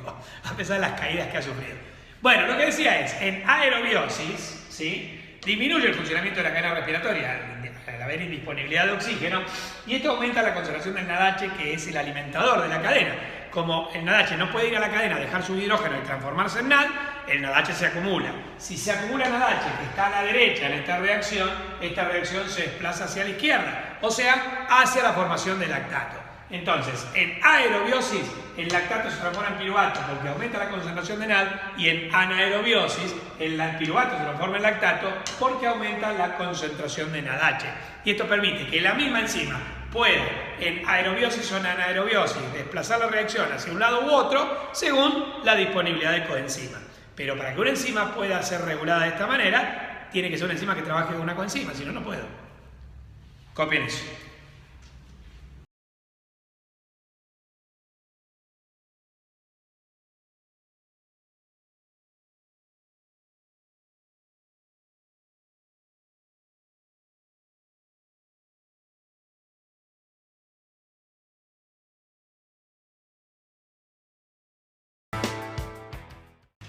a pesar de las caídas que ha sufrido. Bueno, lo que decía es, en aerobiosis, ¿sí?, disminuye el funcionamiento de la cadena respiratoria al haber indisponibilidad de oxígeno, y esto aumenta la concentración del NADH, que es el alimentador de la cadena. Como el NADH no puede ir a la cadena, dejar su hidrógeno y transformarse en NAD, el NADH se acumula. Si se acumula NADH que está a la derecha en esta reacción se desplaza hacia la izquierda, o sea, hacia la formación de lactato. Entonces, en aerobiosis, el lactato se transforma en piruvato porque aumenta la concentración de NAD, y en anaerobiosis, el piruvato se transforma en lactato porque aumenta la concentración de NADH. Y esto permite que la misma enzima pueda, en aerobiosis o en anaerobiosis, desplazar la reacción hacia un lado u otro según la disponibilidad de coenzima. Pero para que una enzima pueda ser regulada de esta manera, tiene que ser una enzima que trabaje con una coenzima, si no, no puedo. Copien eso.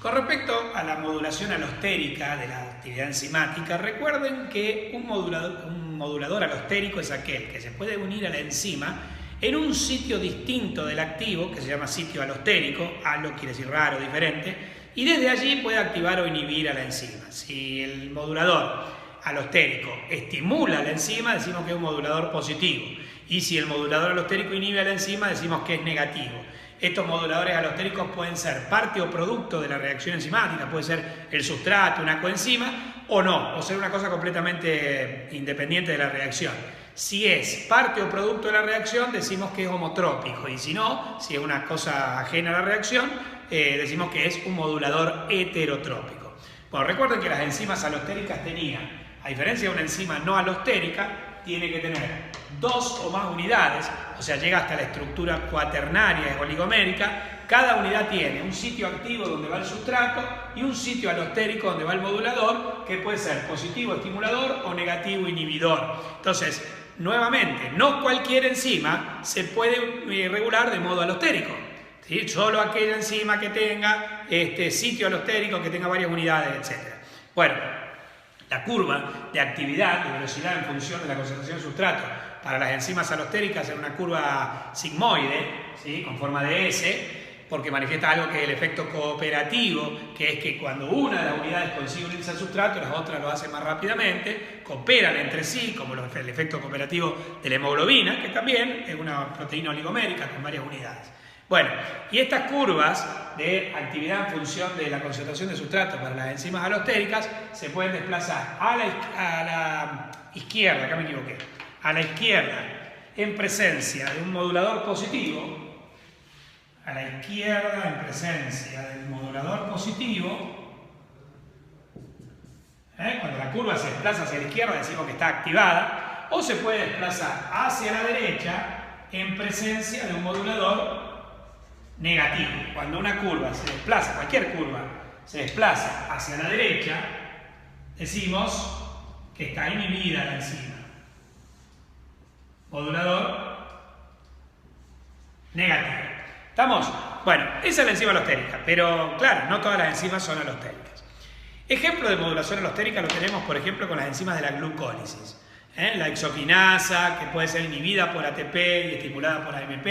Con respecto a la modulación alostérica de la actividad enzimática, recuerden que un modulador alostérico es aquel que se puede unir a la enzima en un sitio distinto del activo, que se llama sitio alostérico. Alo quiere decir raro, diferente, y desde allí puede activar o inhibir a la enzima. Si el modulador alostérico estimula a la enzima, decimos que es un modulador positivo, y si el modulador alostérico inhibe a la enzima, decimos que es negativo. Estos moduladores alostéricos pueden ser parte o producto de la reacción enzimática, puede ser el sustrato, una coenzima, o no, o ser una cosa completamente independiente de la reacción. Si es parte o producto de la reacción, decimos que es homotrópico, y si no, si es una cosa ajena a la reacción, decimos que es un modulador heterotrópico. Bueno, recuerden que las enzimas alostéricas tenían, a diferencia de una enzima no alostérica, tiene que tener 2 o más unidades, o sea, llega hasta la estructura cuaternaria oligomérica. Cada unidad tiene un sitio activo donde va el sustrato y un sitio alostérico donde va el modulador, que puede ser positivo estimulador o negativo inhibidor. Entonces, nuevamente, no cualquier enzima se puede regular de modo alostérico, ¿sí? Solo aquella enzima que tenga sitio alostérico, que tenga varias unidades, etc. Bueno, la curva de actividad, de velocidad en función de la concentración de sustrato para las enzimas alostéricas es una curva sigmoide, ¿sí?, con forma de S, porque manifiesta algo que es el efecto cooperativo, que es que cuando una de las unidades consigue unirse al sustrato, las otras lo hacen más rápidamente, cooperan entre sí, como el efecto cooperativo de la hemoglobina, que también es una proteína oligomérica con varias unidades. Bueno, y estas curvas de actividad en función de la concentración de sustrato para las enzimas alostéricas se pueden desplazar a la izquierda, acá me equivoqué, a la izquierda en presencia de un modulador positivo, a la izquierda en presencia del modulador positivo, cuando la curva se desplaza hacia la izquierda decimos que está activada, o se puede desplazar hacia la derecha en presencia de un modulador negativo. Cuando una curva se desplaza, cualquier curva se desplaza hacia la derecha, decimos que está inhibida la enzima. modulador negativo. ¿Estamos? Bueno, esa es la enzima alostérica, pero claro, no todas las enzimas son alostéricas. Ejemplo de modulación alostérica lo tenemos, por ejemplo, con las enzimas de la glucólisis. La hexoquinasa, que puede ser inhibida por ATP y estimulada por AMP.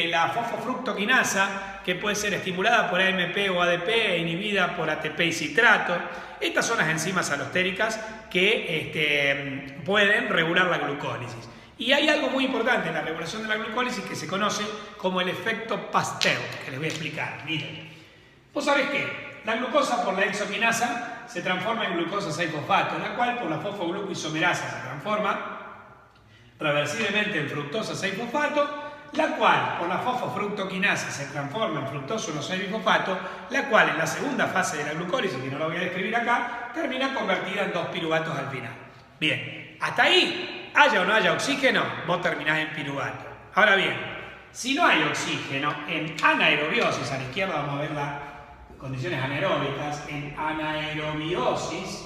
La fosfofructoquinasa, que puede ser estimulada por AMP o ADP e inhibida por ATP y citrato. Estas son las enzimas alostéricas que pueden regular la glucólisis. Y hay algo muy importante en la regulación de la glucólisis que se conoce como el efecto Pasteur, que les voy a explicar. Miren, vos sabés que la glucosa por la hexoquinasa se transforma en glucosa 6-fosfato, la cual por la fosfoglucoisomerasa se transforma reversiblemente en fructosa 6-fosfato, la cual por la fosfofructoquinasa se transforma en fructosa 1,6-bifosfato, la cual en la segunda fase de la glucólisis, que no lo voy a describir acá, termina convertida en 2 piruvatos al final. Bien, hasta ahí, haya o no haya oxígeno, vos terminás en piruvato. Ahora bien, si no hay oxígeno, en anaerobiosis, a la izquierda vamos a ver las condiciones anaeróbicas, en anaerobiosis,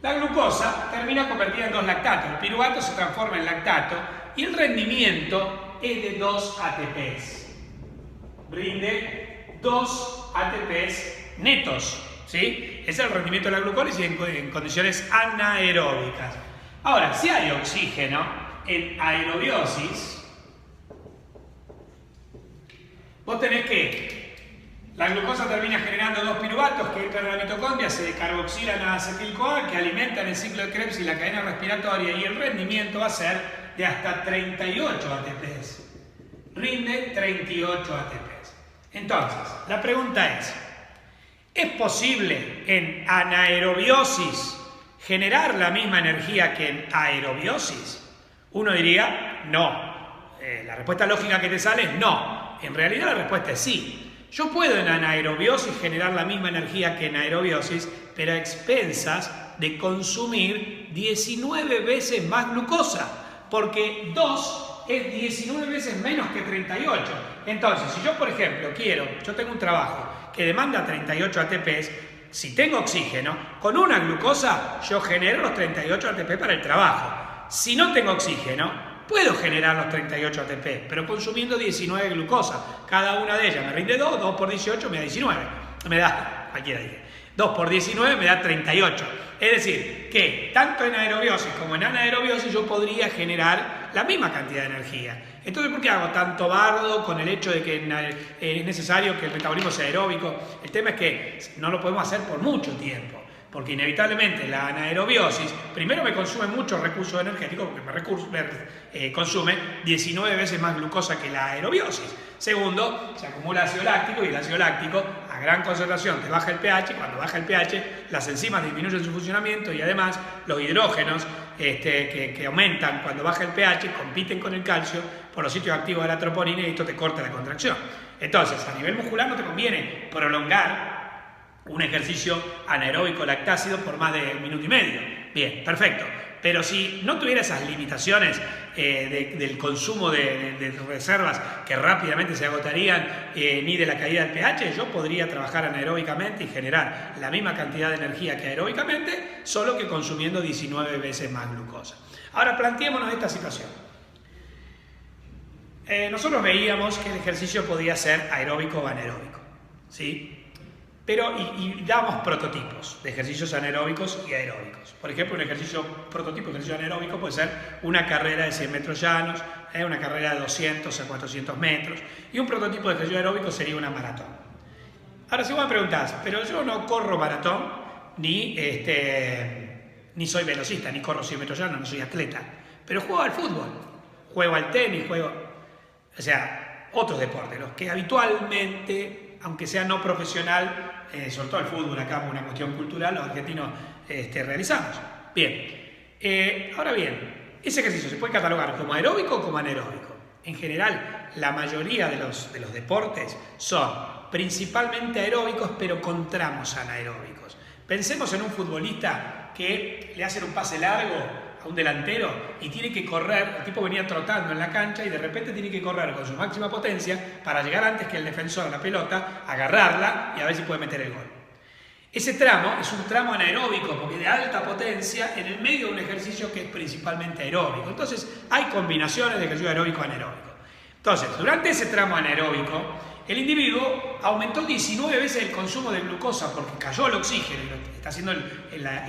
la glucosa termina convertida en 2 lactatos, el piruvato se transforma en lactato y el rendimiento es de 2 ATPs. Rinde 2 ATPs netos, ¿sí? Ese es el rendimiento de la glucólisis en condiciones anaeróbicas. Ahora, si hay oxígeno en aerobiosis, vos tenés que la glucosa termina generando 2 piruvatos que entran a la mitocondria, se carboxilan a acetil-CoA, que alimentan el ciclo de Krebs y la cadena respiratoria, y el rendimiento va a ser de hasta 38 ATPs. Rinde 38 ATPs. Entonces, la pregunta ¿es posible en anaerobiosis generar la misma energía que en aerobiosis? Uno diría, no. La respuesta lógica que te sale es no. En realidad la respuesta es sí. Yo puedo en anaerobiosis generar la misma energía que en aerobiosis, pero a expensas de consumir 19 veces más glucosa, porque 2 es 19 veces menos que 38. Entonces, si yo, por ejemplo, yo tengo un trabajo que demanda 38 ATPs, si tengo oxígeno, con una glucosa yo genero los 38 ATP para el trabajo. Si no tengo oxígeno, puedo generar los 38 ATP, pero consumiendo 19 glucosa. Cada una de ellas me rinde 2, 2 por 18 me da 19. Me da, cualquiera dice, 2 por 19 me da 38. Es decir, que tanto en aerobiosis como en anaerobiosis yo podría generar la misma cantidad de energía. Entonces, ¿por qué hago tanto bardo con el hecho de que es necesario que el metabolismo sea aeróbico? El tema es que no lo podemos hacer por mucho tiempo, porque inevitablemente la anaerobiosis primero me consume mucho recurso energético, porque me consume 19 veces más glucosa que la aerobiosis. Segundo, se acumula ácido láctico y el ácido láctico a gran concentración te baja el pH. Cuando baja el pH, las enzimas disminuyen su funcionamiento y además los hidrógenos que aumentan cuando baja el pH compiten con el calcio por los sitios activos de la troponina y esto te corta la contracción. Entonces, a nivel muscular no te conviene prolongar un ejercicio anaeróbico lactácido por más de 1 minuto y medio. Bien, perfecto. Pero si no tuviera esas limitaciones del consumo de reservas que rápidamente se agotarían, ni de la caída del pH, yo podría trabajar anaeróbicamente y generar la misma cantidad de energía que aeróbicamente, solo que consumiendo 19 veces más glucosa. Ahora planteémonos esta situación. Nosotros veíamos que el ejercicio podía ser aeróbico o anaeróbico, ¿sí? Pero, y damos prototipos de ejercicios anaeróbicos y aeróbicos. Por ejemplo, un prototipo de ejercicio anaeróbico puede ser una carrera de 100 metros llanos, una carrera de 200 a 400 metros, y un prototipo de ejercicio aeróbico sería una maratón. Ahora, si vos me preguntás, pero yo no corro maratón, ni soy velocista, ni corro 100 metros llanos, no soy atleta, pero juego al fútbol, juego al tenis, otros deportes, los que habitualmente, aunque sea no profesional, sobre todo el fútbol acá por una cuestión cultural, los argentinos realizamos. Bien, ahora bien, ese ejercicio se puede catalogar como aeróbico o como anaeróbico. En general, la mayoría de los deportes son principalmente aeróbicos, pero con tramos anaeróbicos. Pensemos en un futbolista que le hacen un pase largo a un delantero y tiene que correr, el tipo venía trotando en la cancha y de repente tiene que correr con su máxima potencia para llegar antes que el defensor a la pelota, agarrarla y a ver si puede meter el gol. Ese tramo es un tramo anaeróbico porque es de alta potencia en el medio de un ejercicio que es principalmente aeróbico. Entonces hay combinaciones de ejercicio aeróbico-anaeróbico. Entonces, durante ese tramo anaeróbico, el individuo aumentó 19 veces el consumo de glucosa porque cayó el oxígeno y está haciendo la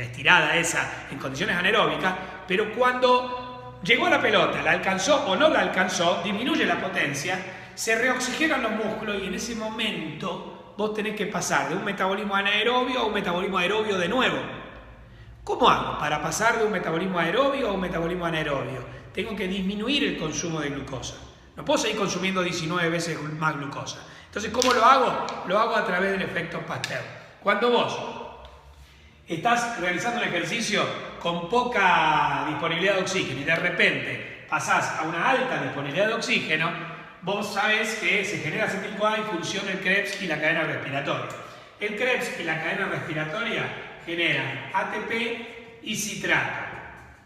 estirada esa en condiciones anaeróbicas, pero cuando llegó a la pelota, la alcanzó o no la alcanzó, disminuye la potencia, se reoxigenan los músculos y en ese momento vos tenés que pasar de un metabolismo anaerobio a un metabolismo aerobio de nuevo. ¿Cómo hago para pasar de un metabolismo aerobio a un metabolismo anaerobio? Tengo que disminuir el consumo de glucosa. No puedo seguir consumiendo 19 veces más glucosa. Entonces, ¿cómo lo hago? Lo hago a través del efecto Pasteur. Cuando vos estás realizando un ejercicio con poca disponibilidad de oxígeno y de repente pasás a una alta disponibilidad de oxígeno, vos sabés que se genera acetil-CoA y funciona el Krebs y la cadena respiratoria. El Krebs y la cadena respiratoria generan ATP y citrato.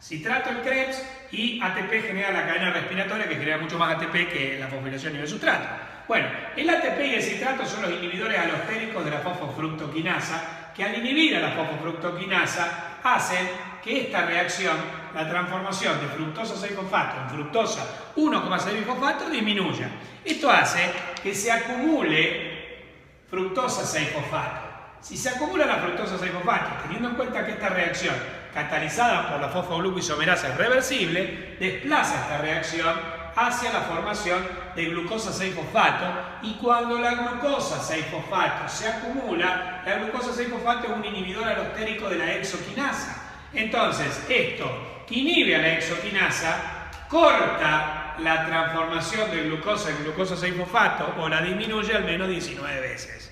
Citrato el Krebs y ATP genera la cadena respiratoria que genera mucho más ATP que la fosforilación a nivel sustrato. Bueno, el ATP y el citrato son los inhibidores alostéricos de la fosfofructoquinasa que al inhibir a la fosfofructoquinasa hacen que esta reacción, la transformación de fructosa 6-fosfato en fructosa 1,6-fosfato disminuya. Esto hace que se acumule fructosa 6-fosfato. Si se acumula la fructosa 6-fosfato, teniendo en cuenta que esta reacción catalizada por la fosfoglucoisomerasa es reversible, desplaza esta reacción hacia la formación de glucosa 6-fosfato y cuando la glucosa 6-fosfato se acumula, la glucosa 6-fosfato es un inhibidor alostérico de la hexoquinasa. Entonces, esto que inhibe a la hexoquinasa corta la transformación de glucosa en glucosa 6-fosfato o la disminuye al menos 19 veces.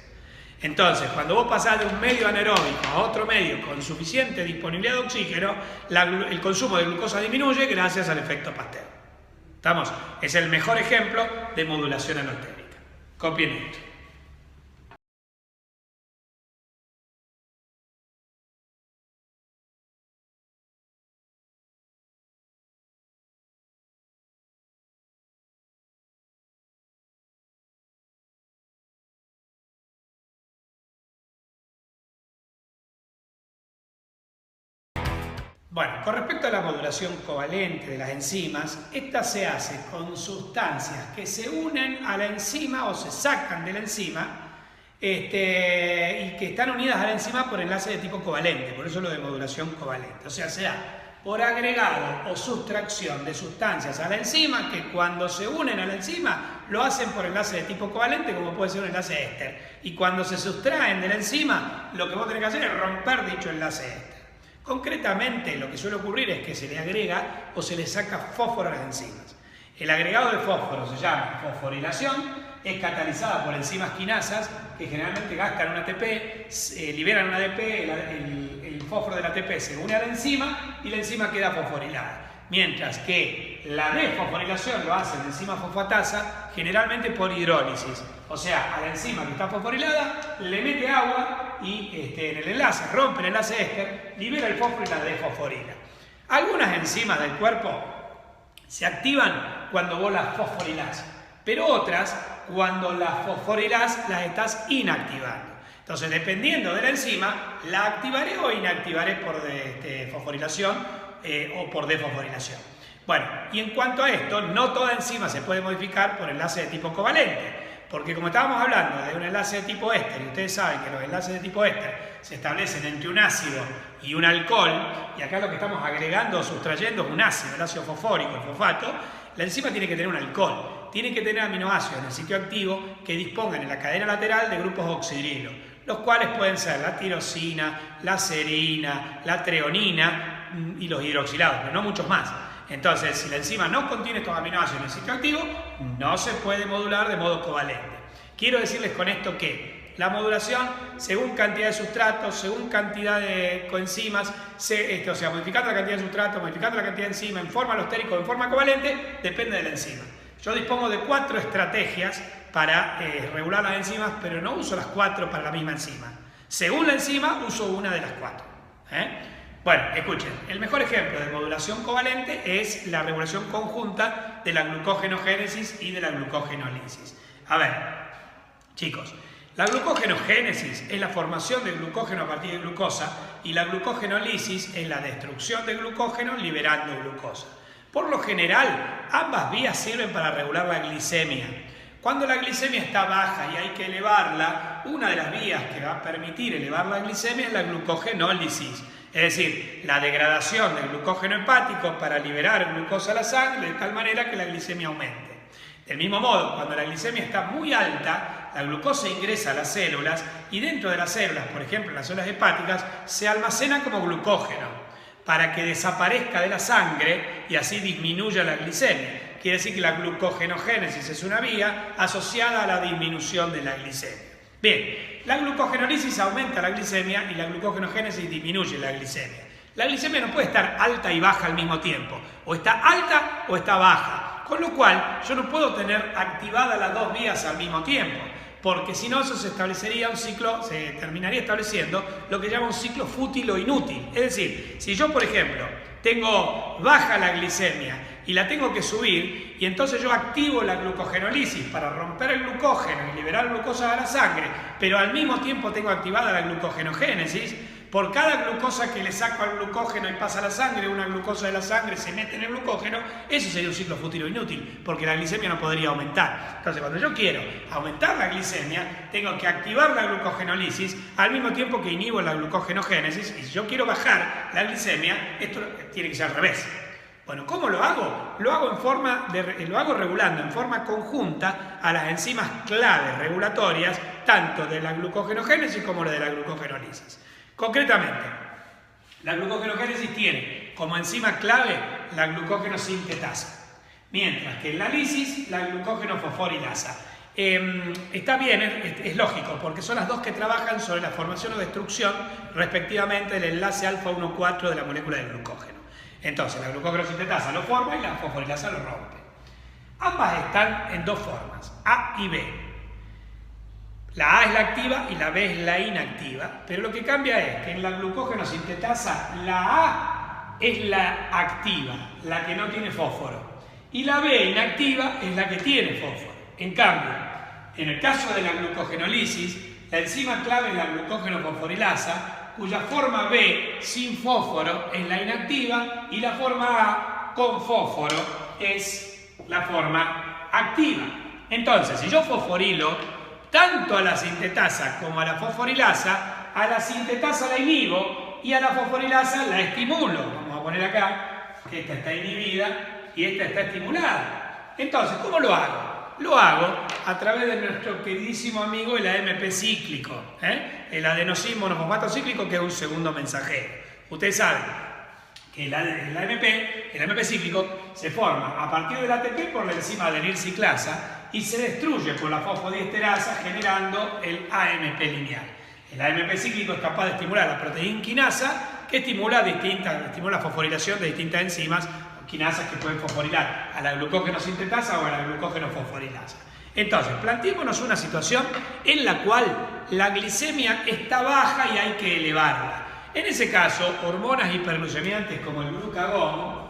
Entonces, cuando vos pasás de un medio anaeróbico a otro medio con suficiente disponibilidad de oxígeno, el consumo de glucosa disminuye gracias al efecto Pasteur. ¿Estamos? Es el mejor ejemplo de modulación alostérica. Copien esto. Bueno, con respecto a la modulación covalente de las enzimas, esta se hace con sustancias que se unen a la enzima o se sacan de la enzima y que están unidas a la enzima por enlace de tipo covalente, por eso lo de modulación covalente. O sea por agregado o sustracción de sustancias a la enzima que cuando se unen a la enzima lo hacen por enlace de tipo covalente, como puede ser un enlace éster. Y cuando se sustraen de la enzima, lo que vos tenés que hacer es romper dicho enlace éster. Concretamente, lo que suele ocurrir es que se le agrega o se le saca fósforo a las enzimas. El agregado de fósforo se llama fosforilación, es catalizada por enzimas quinasas que generalmente gastan un ATP, liberan un ADP, el fósforo del ATP se une a la enzima y la enzima queda fosforilada. Mientras que la desfosforilación lo hace la enzima fosfatasa generalmente por hidrólisis. O sea, a la enzima que está fosforilada le mete agua y en el enlace, rompe el enlace éster, libera el fósforo y la desfosforila. Algunas enzimas del cuerpo se activan cuando vos las fosforilás, pero otras, cuando las fosforilás, las estás inactivando. Entonces, dependiendo de la enzima, la activaré o inactivaré por fosforilación o por desfosforilación. Bueno, y en cuanto a esto, no toda enzima se puede modificar por enlace de tipo covalente. Porque como estábamos hablando de un enlace de tipo éster, y ustedes saben que los enlaces de tipo éster se establecen entre un ácido y un alcohol, y acá lo que estamos agregando o sustrayendo es un ácido, el ácido fosfórico, el fosfato, la enzima tiene que tener un alcohol, tiene que tener aminoácidos en el sitio activo que dispongan en la cadena lateral de grupos oxidrilo, los cuales pueden ser la tirosina, la serina, la treonina y los hidroxilados, pero no muchos más. Entonces, si la enzima no contiene estos aminoácidos en el sitio activo, no se puede modular de modo covalente. Quiero decirles con esto que la modulación, según cantidad de sustratos, según cantidad de coenzimas, modificando la cantidad de sustratos, modificando la cantidad de enzima en forma alostérica o en forma covalente, depende de la enzima. Yo dispongo de 4 estrategias para regular las enzimas, pero no uso las 4 para la misma enzima. Según la enzima, uso una de las 4. Bueno, escuchen, el mejor ejemplo de modulación covalente es la regulación conjunta de la glucógenogénesis y de la glucógenólisis. A ver, chicos, La glucogenogénesis es la formación de glucógeno a partir de glucosa y la glucogenólisis es la destrucción de glucógeno liberando glucosa. Por lo general, ambas vías sirven para regular la glicemia. Cuando la glicemia está baja y hay que elevarla, una de las vías que va a permitir elevar la glicemia es la glucogenólisis, es decir, la degradación del glucógeno hepático para liberar glucosa a la sangre de tal manera que la glicemia aumente. Del mismo modo, cuando la glicemia está muy alta, la glucosa ingresa a las células y dentro de las células, por ejemplo en las células hepáticas, se almacena como glucógeno para que desaparezca de la sangre y así disminuya la glicemia. Quiere decir que la glucogenogénesis es una vía asociada a la disminución de la glicemia. Bien, la glucogenólisis aumenta la glicemia y la glucogenogénesis disminuye la glicemia. La glicemia no puede estar alta y baja al mismo tiempo, o está alta o está baja. Con lo cual, yo no puedo tener activadas las dos vías al mismo tiempo, porque si no, eso se establecería un ciclo, se terminaría estableciendo lo que llama un ciclo fútil o inútil. Es decir, si yo, por ejemplo, tengo baja la glicemia y la tengo que subir, y entonces yo activo la glucogenólisis para romper el glucógeno y liberar glucosa a la sangre, pero al mismo tiempo tengo activada la glucogenogénesis, por cada glucosa que le saco al glucógeno y pasa a la sangre, una glucosa de la sangre se mete en el glucógeno, eso sería un ciclo fútil o inútil, porque la glicemia no podría aumentar. Entonces, cuando yo quiero aumentar la glicemia, tengo que activar la glucogenólisis al mismo tiempo que inhibo la glucogenogénesis, y si yo quiero bajar la glicemia, esto tiene que ser al revés. Bueno, ¿cómo lo hago? Lo hago regulando en forma conjunta a las enzimas claves regulatorias, tanto de la glucogenogénesis como de la glucogenólisis. Concretamente, la glucogenogénesis tiene como enzima clave la glucógeno-sintetasa, mientras que en la lisis la glucógeno-fosforilasa. Está bien, es lógico, porque son las dos que trabajan sobre la formación o destrucción, respectivamente, del enlace alfa 1,4 de la molécula del glucógeno. Entonces, la glucógeno-sintetasa lo forma y la fosforilasa lo rompe. Ambas están en dos formas, A y B. La A es la activa y la B es la inactiva, pero lo que cambia es que en la glucógeno-sintetasa la A es la activa, la que no tiene fósforo, y la B inactiva es la que tiene fósforo. En cambio, en el caso de la glucogenólisis, la enzima clave es la glucógeno-fosforilasa, cuya forma B sin fósforo es la inactiva y la forma A con fósforo es la forma activa. Entonces, si yo fosforilo tanto a la sintetasa como a la fosforilasa, a la sintetasa la inhibo y a la fosforilasa la estimulo. Vamos a poner acá que esta está inhibida y esta está estimulada. Entonces, ¿cómo lo hago? Lo hago a través de nuestro queridísimo amigo el AMP cíclico, el adenosín monofosfato cíclico, que es un segundo mensajero. Ustedes saben que el AMP cíclico se forma a partir del ATP por la enzima adenilciclasa y se destruye por la fosfodiesterasa generando el AMP lineal. El AMP cíclico es capaz de estimular la proteína quinasa, que estimula la fosforilación de distintas enzimas quinasas que pueden fosforilar a la glucógeno-sintetasa o a la glucógeno-fosforilasa. Entonces, planteémonos una situación en la cual la glicemia está baja y hay que elevarla. En ese caso, hormonas hiperglucemiantes como el glucagón,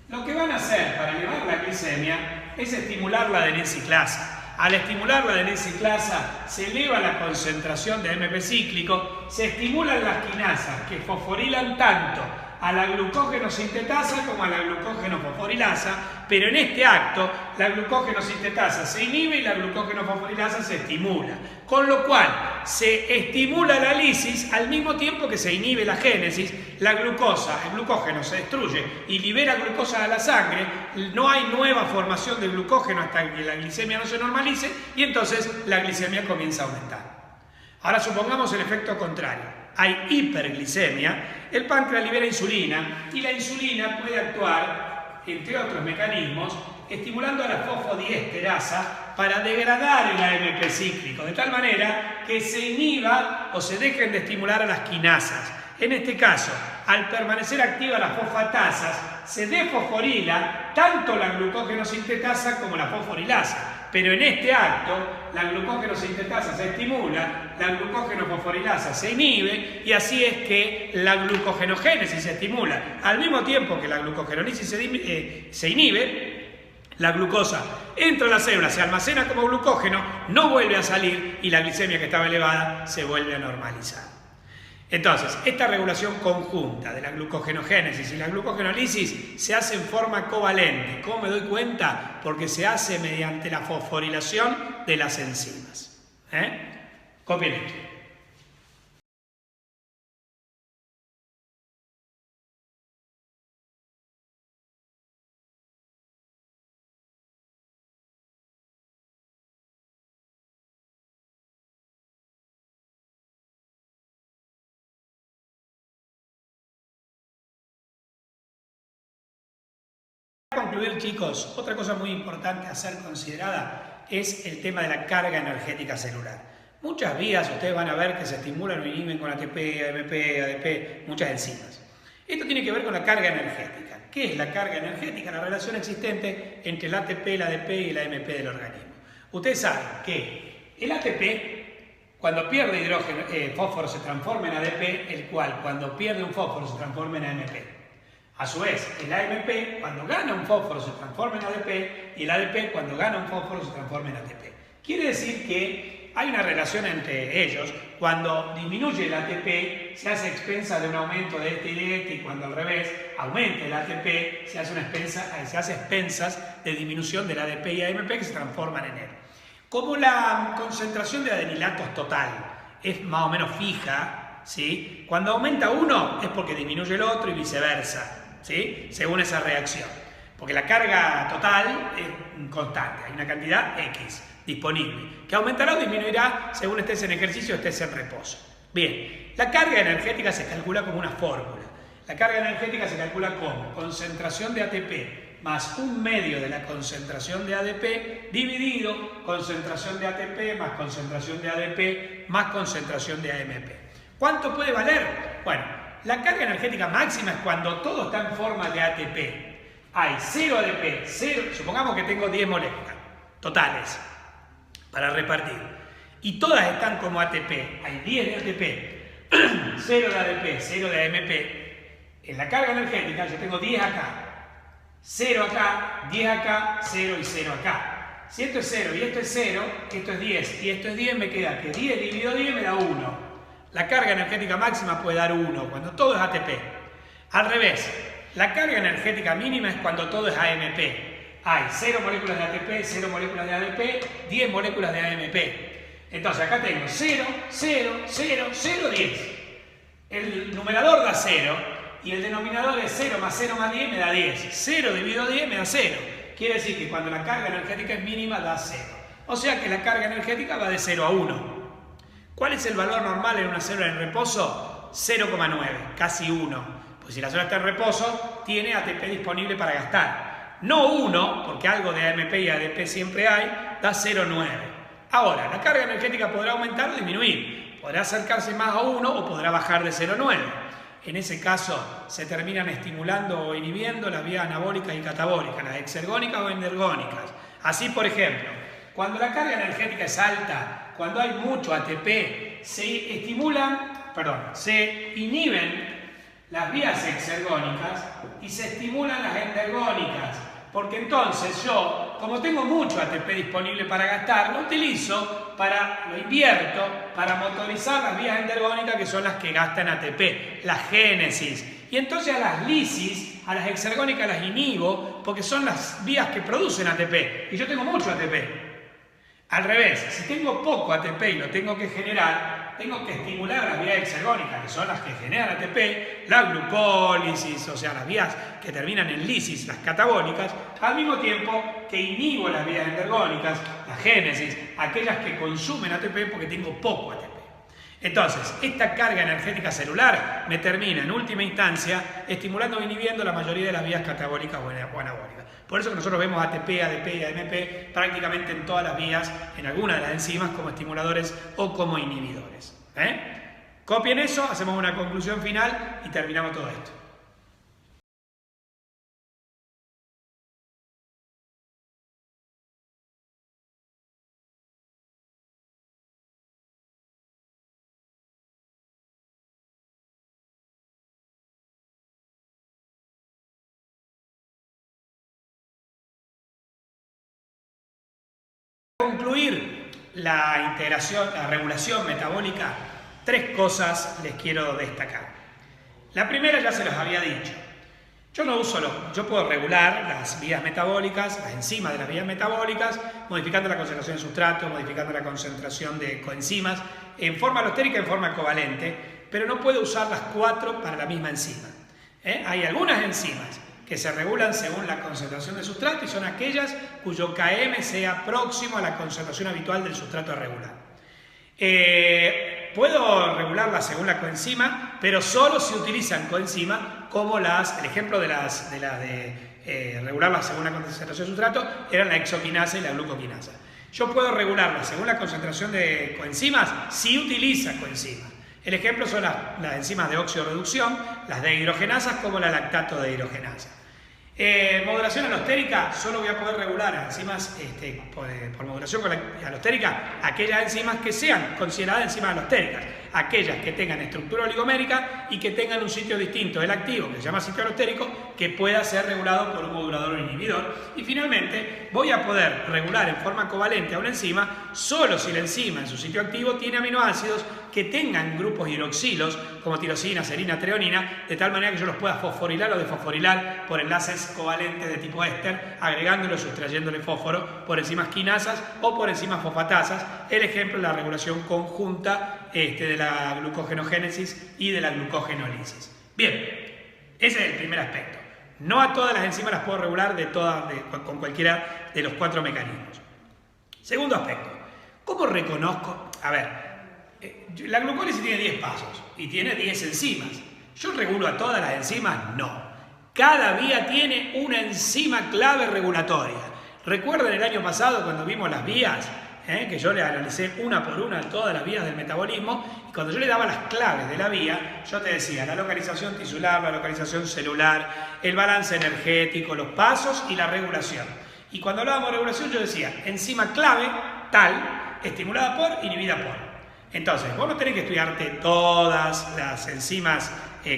lo que van a hacer para elevar la glicemia es estimular la adenenciclasa. Al estimular la adenenciclasa se eleva la concentración de AMP cíclico, se estimulan las quinasas que fosforilan tanto a la glucógeno-sintetasa como a la glucógeno-fosforilasa, pero en este acto la glucógeno-sintetasa se inhibe y la glucógeno-fosforilasa se estimula, con lo cual se estimula la lisis al mismo tiempo que se inhibe la génesis, la glucosa, el glucógeno se destruye y libera glucosa a la sangre, no hay nueva formación de glucógeno hasta que la glicemia no se normalice y entonces la glicemia comienza a aumentar. Ahora supongamos el efecto contrario. Hay hiperglicemia, el páncreas libera insulina y la insulina puede actuar, entre otros mecanismos, estimulando a la fosfodiesterasa para degradar el AMP cíclico, de tal manera que se inhiba o se dejen de estimular a las quinasas. En este caso, al permanecer activa las fosfatasas, se desfosforila tanto la glucógeno-sintetasa como la fosforilasa. Pero en este acto, la glucógeno-sintetasa se estimula, la glucógeno-fosforilasa se inhibe y así es que la glucogenogénesis se estimula. Al mismo tiempo que la glucogenólisis se inhibe, La glucosa entra a la célula, se almacena como glucógeno, no vuelve a salir y la glicemia que estaba elevada se vuelve a normalizar. Entonces, esta regulación conjunta de la glucogenogénesis y la glucogenólisis se hace en forma covalente. ¿Cómo me doy cuenta? Porque se hace mediante la fosforilación de las enzimas. Copien esto. Para concluir, chicos, otra cosa muy importante a ser considerada es el tema de la carga energética celular. Muchas vías ustedes van a ver que se estimulan o inhiben con ATP, AMP, ADP, muchas enzimas. Esto tiene que ver con la carga energética. ¿Qué es la carga energética? La relación existente entre el ATP, el ADP y el AMP del organismo. Ustedes saben que el ATP, cuando pierde hidrógeno, fósforo se transforma en ADP, el cual cuando pierde un fósforo se transforma en AMP. A su vez, el AMP cuando gana un fósforo se transforma en ADP y el ADP cuando gana un fósforo se transforma en ATP. Quiere decir que hay una relación entre ellos. Cuando disminuye el ATP se hace expensa de un aumento de este y de este, y cuando al revés aumenta el ATP se hace expensas de disminución del ADP y AMP que se transforman en él. Como la concentración de adenilatos total es más o menos fija, ¿sí? Cuando aumenta uno es porque disminuye el otro y viceversa. ¿Sí? Según esa reacción. Porque la carga total es constante, hay una cantidad X disponible, que aumentará o disminuirá según estés en ejercicio o estés en reposo. Bien, la carga energética se calcula como una fórmula. La carga energética se calcula como concentración de ATP más un medio de la concentración de ADP dividido concentración de ATP más concentración de ADP más concentración de AMP. ¿Cuánto puede valer? Bueno, la carga energética máxima es cuando todo está en forma de ATP. Hay 0 ADP, 0, supongamos que tengo 10 moléculas totales para repartir. Y todas están como ATP. Hay 10 de ATP, 0 de ADP, 0 de AMP. En la carga energética yo tengo 10 acá, 0 acá, 10 acá, 0 y 0 acá. Si esto es 0 y esto es 0, esto es 10 y esto es 10, me queda que 10 dividido 10 me da 1. La carga energética máxima puede dar 1 cuando todo es ATP. Al revés, la carga energética mínima es cuando todo es AMP. Hay 0 moléculas de ATP, 0 moléculas de ADP, 10 moléculas de AMP. Entonces acá tengo 0, 0, 0, 0, 10. El numerador da 0 y el denominador es 0 más 0 más 10 me da 10. 0 dividido 10 me da 0. Quiere decir que cuando la carga energética es mínima da 0. O sea que la carga energética va de 0 a 1. ¿Cuál es el valor normal en una célula en reposo? 0,9, casi 1. Pues si la célula está en reposo, tiene ATP disponible para gastar. No 1, porque algo de AMP y ADP siempre hay, da 0,9. Ahora, la carga energética podrá aumentar o disminuir. Podrá acercarse más a 1 o podrá bajar de 0,9. En ese caso, se terminan estimulando o inhibiendo las vías anabólicas y catabólicas, las exergónicas o endergónicas. Así, por ejemplo, cuando la carga energética es alta, cuando hay mucho ATP, se inhiben las vías exergónicas y se estimulan las endergónicas. Porque entonces yo, como tengo mucho ATP disponible para gastar, lo invierto para motorizar las vías endergónicas que son las que gastan ATP, la génesis. Y entonces a las lisis, a las exergónicas las inhibo porque son las vías que producen ATP y yo tengo mucho ATP. Al revés, si tengo poco ATP y lo tengo que generar, tengo que estimular las vías exergónicas, que son las que generan ATP, la glucólisis, o sea, las vías que terminan en lisis, las catabólicas, al mismo tiempo que inhibo las vías endergónicas, la génesis, aquellas que consumen ATP porque tengo poco ATP. Entonces, esta carga energética celular me termina en última instancia estimulando o inhibiendo la mayoría de las vías catabólicas o anabólicas. Por eso que nosotros vemos ATP, ADP y AMP prácticamente en todas las vías, en algunas de las enzimas como estimuladores o como inhibidores. Copien eso, hacemos una conclusión final y terminamos todo esto. concluir la regulación metabólica, 3 cosas les quiero destacar. La primera ya se los había dicho. Yo puedo regular las vías metabólicas, las enzimas de las vías metabólicas, modificando la concentración de sustrato, modificando la concentración de coenzimas, en forma alostérica y en forma covalente, pero no puedo usar las 4 para la misma enzima. Hay algunas enzimas que se regulan según la concentración de sustrato y son aquellas cuyo Km sea próximo a la concentración habitual del sustrato a regular. Puedo regularlas según la coenzima, pero solo si utilizan coenzima como el ejemplo de regularlas según la concentración de sustrato eran la hexoquinasa y la glucoquinasa. Yo puedo regularlas según la concentración de coenzimas si utiliza coenzima. El ejemplo son las enzimas de oxidorreducción, las dehidrogenasas como la lactato dehidrogenasa. Modulación alostérica, solo voy a poder regular enzimas por modulación alostérica aquellas enzimas que sean consideradas enzimas alostéricas, aquellas que tengan estructura oligomérica y que tengan un sitio distinto del activo, que se llama sitio alostérico, que pueda ser regulado por un modulador o inhibidor. Y finalmente voy a poder regular en forma covalente a una enzima solo si la enzima en su sitio activo tiene aminoácidos que tengan grupos hidroxilos como tirosina, serina, treonina, de tal manera que yo los pueda fosforilar o desfosforilar por enlaces covalentes de tipo éster, agregándole o sustrayéndole fósforo por enzimas quinasas o por enzimas fosfatasas. El ejemplo es la regulación conjunta de la glucogenogénesis y de la glucogenólisis. Bien, ese es el primer aspecto. No a todas las enzimas las puedo regular con cualquiera de los 4 mecanismos. Segundo aspecto, ¿cómo reconozco? A ver, la glucólisis tiene 10 pasos y tiene 10 enzimas. ¿Yo regulo a todas las enzimas? No. Cada vía tiene una enzima clave regulatoria. ¿Recuerdan el año pasado cuando vimos las vías? Que yo le analicé una por una todas las vías del metabolismo, y cuando yo le daba las claves de la vía, yo te decía la localización tisular, la localización celular, el balance energético, los pasos y la regulación. Y cuando hablábamos de regulación yo decía enzima clave tal, estimulada por, inhibida por. Entonces, vos no tenés que estudiarte todas las enzimas,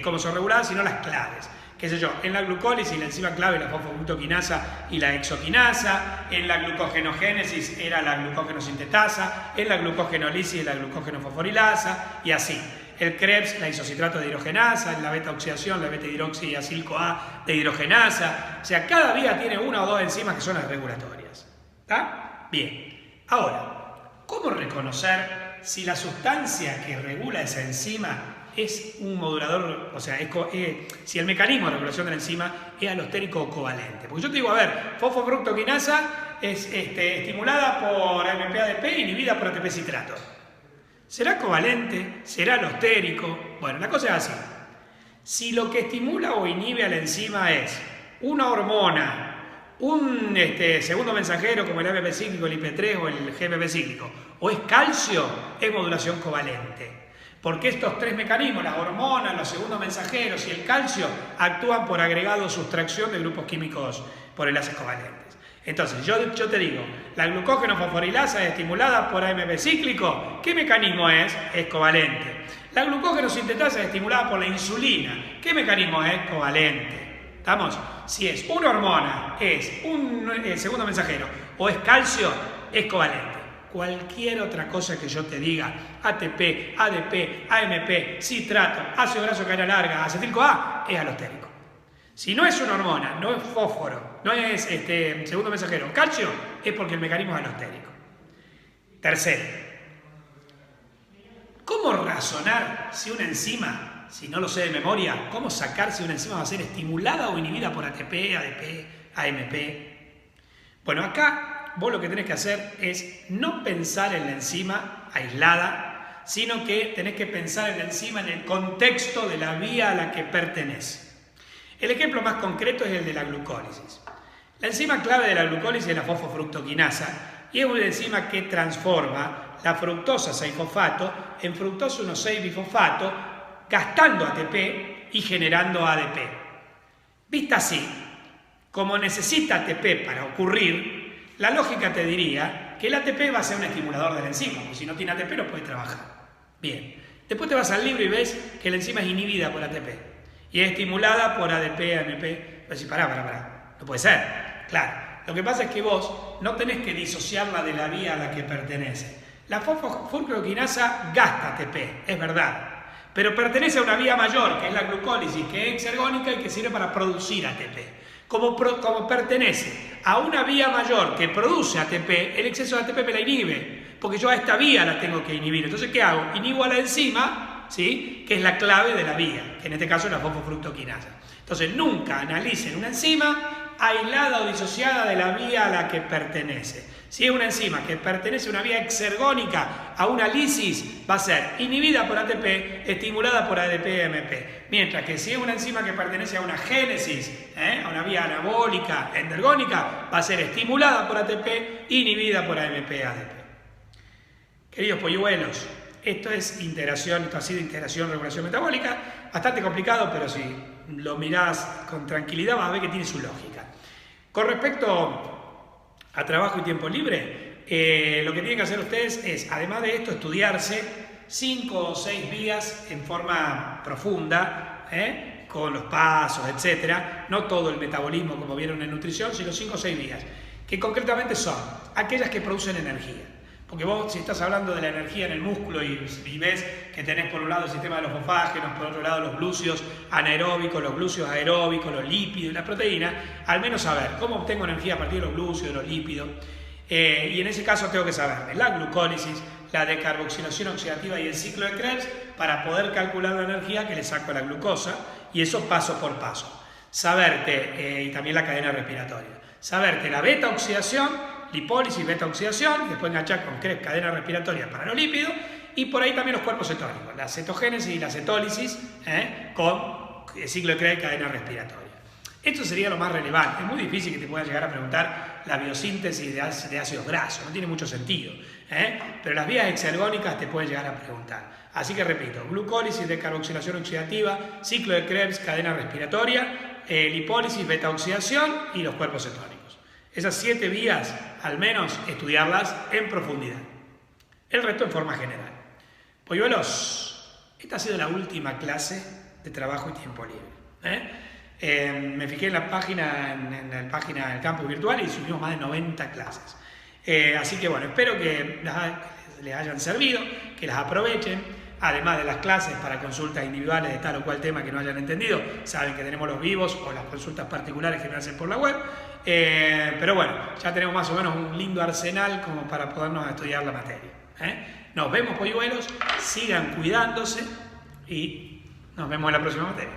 cómo son reguladas, sino las claves. Qué sé yo, en la glucólisis la enzima clave la fosfoglucoquinasa y la hexoquinasa, en la glucogenogénesis era la glucógenosintetasa, en la glucogenólisis la glucógenofosforilasa y así. El Krebs, la isocitrato de hidrogenasa, en la beta-oxidación, la beta-hidroxiacilco-A de hidrogenasa. O sea, cada vía tiene 1 o 2 enzimas que son las regulatorias. ¿Está? Bien. Ahora, ¿cómo reconocer si la sustancia que regula esa enzima es un modulador, o sea, si el mecanismo de regulación de la enzima es alostérico o covalente? Porque yo te digo, a ver, fosfofructoquinasa es estimulada por AMP-ADP, inhibida por ATP citrato. ¿Será covalente? ¿Será alostérico? Bueno, la cosa es así. Si lo que estimula o inhibe a la enzima es una hormona, un segundo mensajero como el AMP cíclico, el IP3 o el GMP cíclico, o es calcio, es modulación covalente. Porque estos 3 mecanismos, las hormonas, los segundos mensajeros y el calcio, actúan por agregado o sustracción de grupos químicos por enlaces covalentes. Entonces, yo te digo, la glucógenofosforilasa es estimulada por AMP cíclico. ¿Qué mecanismo es? Es covalente. La glucógenosintetasa es estimulada por la insulina. ¿Qué mecanismo es? Covalente. ¿Estamos? Si es una hormona, es un segundo mensajero o es calcio, es covalente. Cualquier otra cosa que yo te diga, ATP, ADP, AMP, citrato, ácido graso de cadena larga, acetil-CoA, es alostérico. Si no es una hormona, no es fósforo, no es segundo mensajero, calcio, es porque el mecanismo es alostérico. Tercero, ¿cómo razonar si una enzima, si no lo sé de memoria, cómo sacar si una enzima va a ser estimulada o inhibida por ATP, ADP, AMP? Bueno, acá vos lo que tenés que hacer es no pensar en la enzima aislada, sino que tenés que pensar en la enzima en el contexto de la vía a la que pertenece. El ejemplo más concreto es el de la glucólisis. La enzima clave de la glucólisis es la fosfofructoquinasa y es una enzima que transforma la fructosa 6-fosfato en fructosa 1,6-bifosfato gastando ATP y generando ADP. Vista así, como necesita ATP para ocurrir, la lógica te diría que el ATP va a ser un estimulador de la enzima, porque si no tiene ATP no puede trabajar. Bien, después te vas al libro y ves que la enzima es inhibida por ATP y es estimulada por ADP, AMP. Pero si pará, no puede ser. Claro, Lo que pasa es que vos no tenés que disociarla de la vía a la que pertenece. La fosfofructoquinasa gasta ATP, es verdad, pero pertenece a una vía mayor, que es la glucólisis, que es exergónica y que sirve para producir ATP. Como pertenece a una vía mayor que produce ATP, el exceso de ATP me la inhibe, porque yo a esta vía la tengo que inhibir. Entonces, ¿qué hago? Inhibo a la enzima, ¿sí?, que es la clave de la vía, que en este caso es la fosfofructoquinasa. Entonces, nunca analicen una enzima aislada o disociada de la vía a la que pertenece. Si es una enzima que pertenece a una vía exergónica, a una lisis, va a ser inhibida por ATP, estimulada por ADP-AMP. Mientras que si es una enzima que pertenece a una génesis, a una vía anabólica, endergónica, va a ser estimulada por ATP, inhibida por AMP-ADP. Queridos polluelos, esto ha sido integración, regulación metabólica, bastante complicado, pero si lo mirás con tranquilidad vas a ver que tiene su lógica. Con respecto a trabajo y tiempo libre, lo que tienen que hacer ustedes es, además de esto, estudiarse 5 o 6 vías en forma profunda, con los pasos, etcétera. No todo el metabolismo como vieron en nutrición, sino 5 o 6 vías, que concretamente son aquellas que producen energía. Porque vos, si estás hablando de la energía en el músculo y ves que tenés por un lado el sistema de los fosfágenos, por otro lado los glúceos anaeróbicos, los glúceos aeróbicos, los lípidos y las proteínas, al menos saber cómo obtengo energía a partir de los glúceos, de los lípidos. Y en ese caso tengo que saber de la glucólisis, la decarboxilación oxidativa y el ciclo de Krebs para poder calcular la energía que le saco a la glucosa, y eso paso por paso. Saberte, y también la cadena respiratoria, saberte la beta-oxidación, lipólisis, beta-oxidación, y después enganchar con Krebs, cadena respiratoria para los lípidos, y por ahí también los cuerpos cetónicos, la cetogénesis y la cetólisis, con el ciclo de Krebs, cadena respiratoria. Esto sería lo más relevante. Es muy difícil que te puedan llegar a preguntar la biosíntesis de ácidos grasos, no tiene mucho sentido, pero las vías exergónicas te pueden llegar a preguntar. Así que repito, glucólisis, decarboxilación oxidativa, ciclo de Krebs, cadena respiratoria, lipólisis, beta-oxidación y los cuerpos cetónicos. Esas 7 vías, al menos, estudiarlas en profundidad. El resto en forma general. Polluelos, esta ha sido la última clase de trabajo y tiempo libre. Me fijé en la página, en la página del campus virtual y subimos más de 90 clases. Así que bueno, espero que les hayan servido, que las aprovechen. Además de las clases para consultas individuales de tal o cual tema que no hayan entendido, saben que tenemos los vivos o las consultas particulares que me hacen por la web. Pero bueno, ya tenemos más o menos un lindo arsenal como para podernos estudiar la materia. Nos vemos, polluelos, sigan cuidándose y nos vemos en la próxima materia.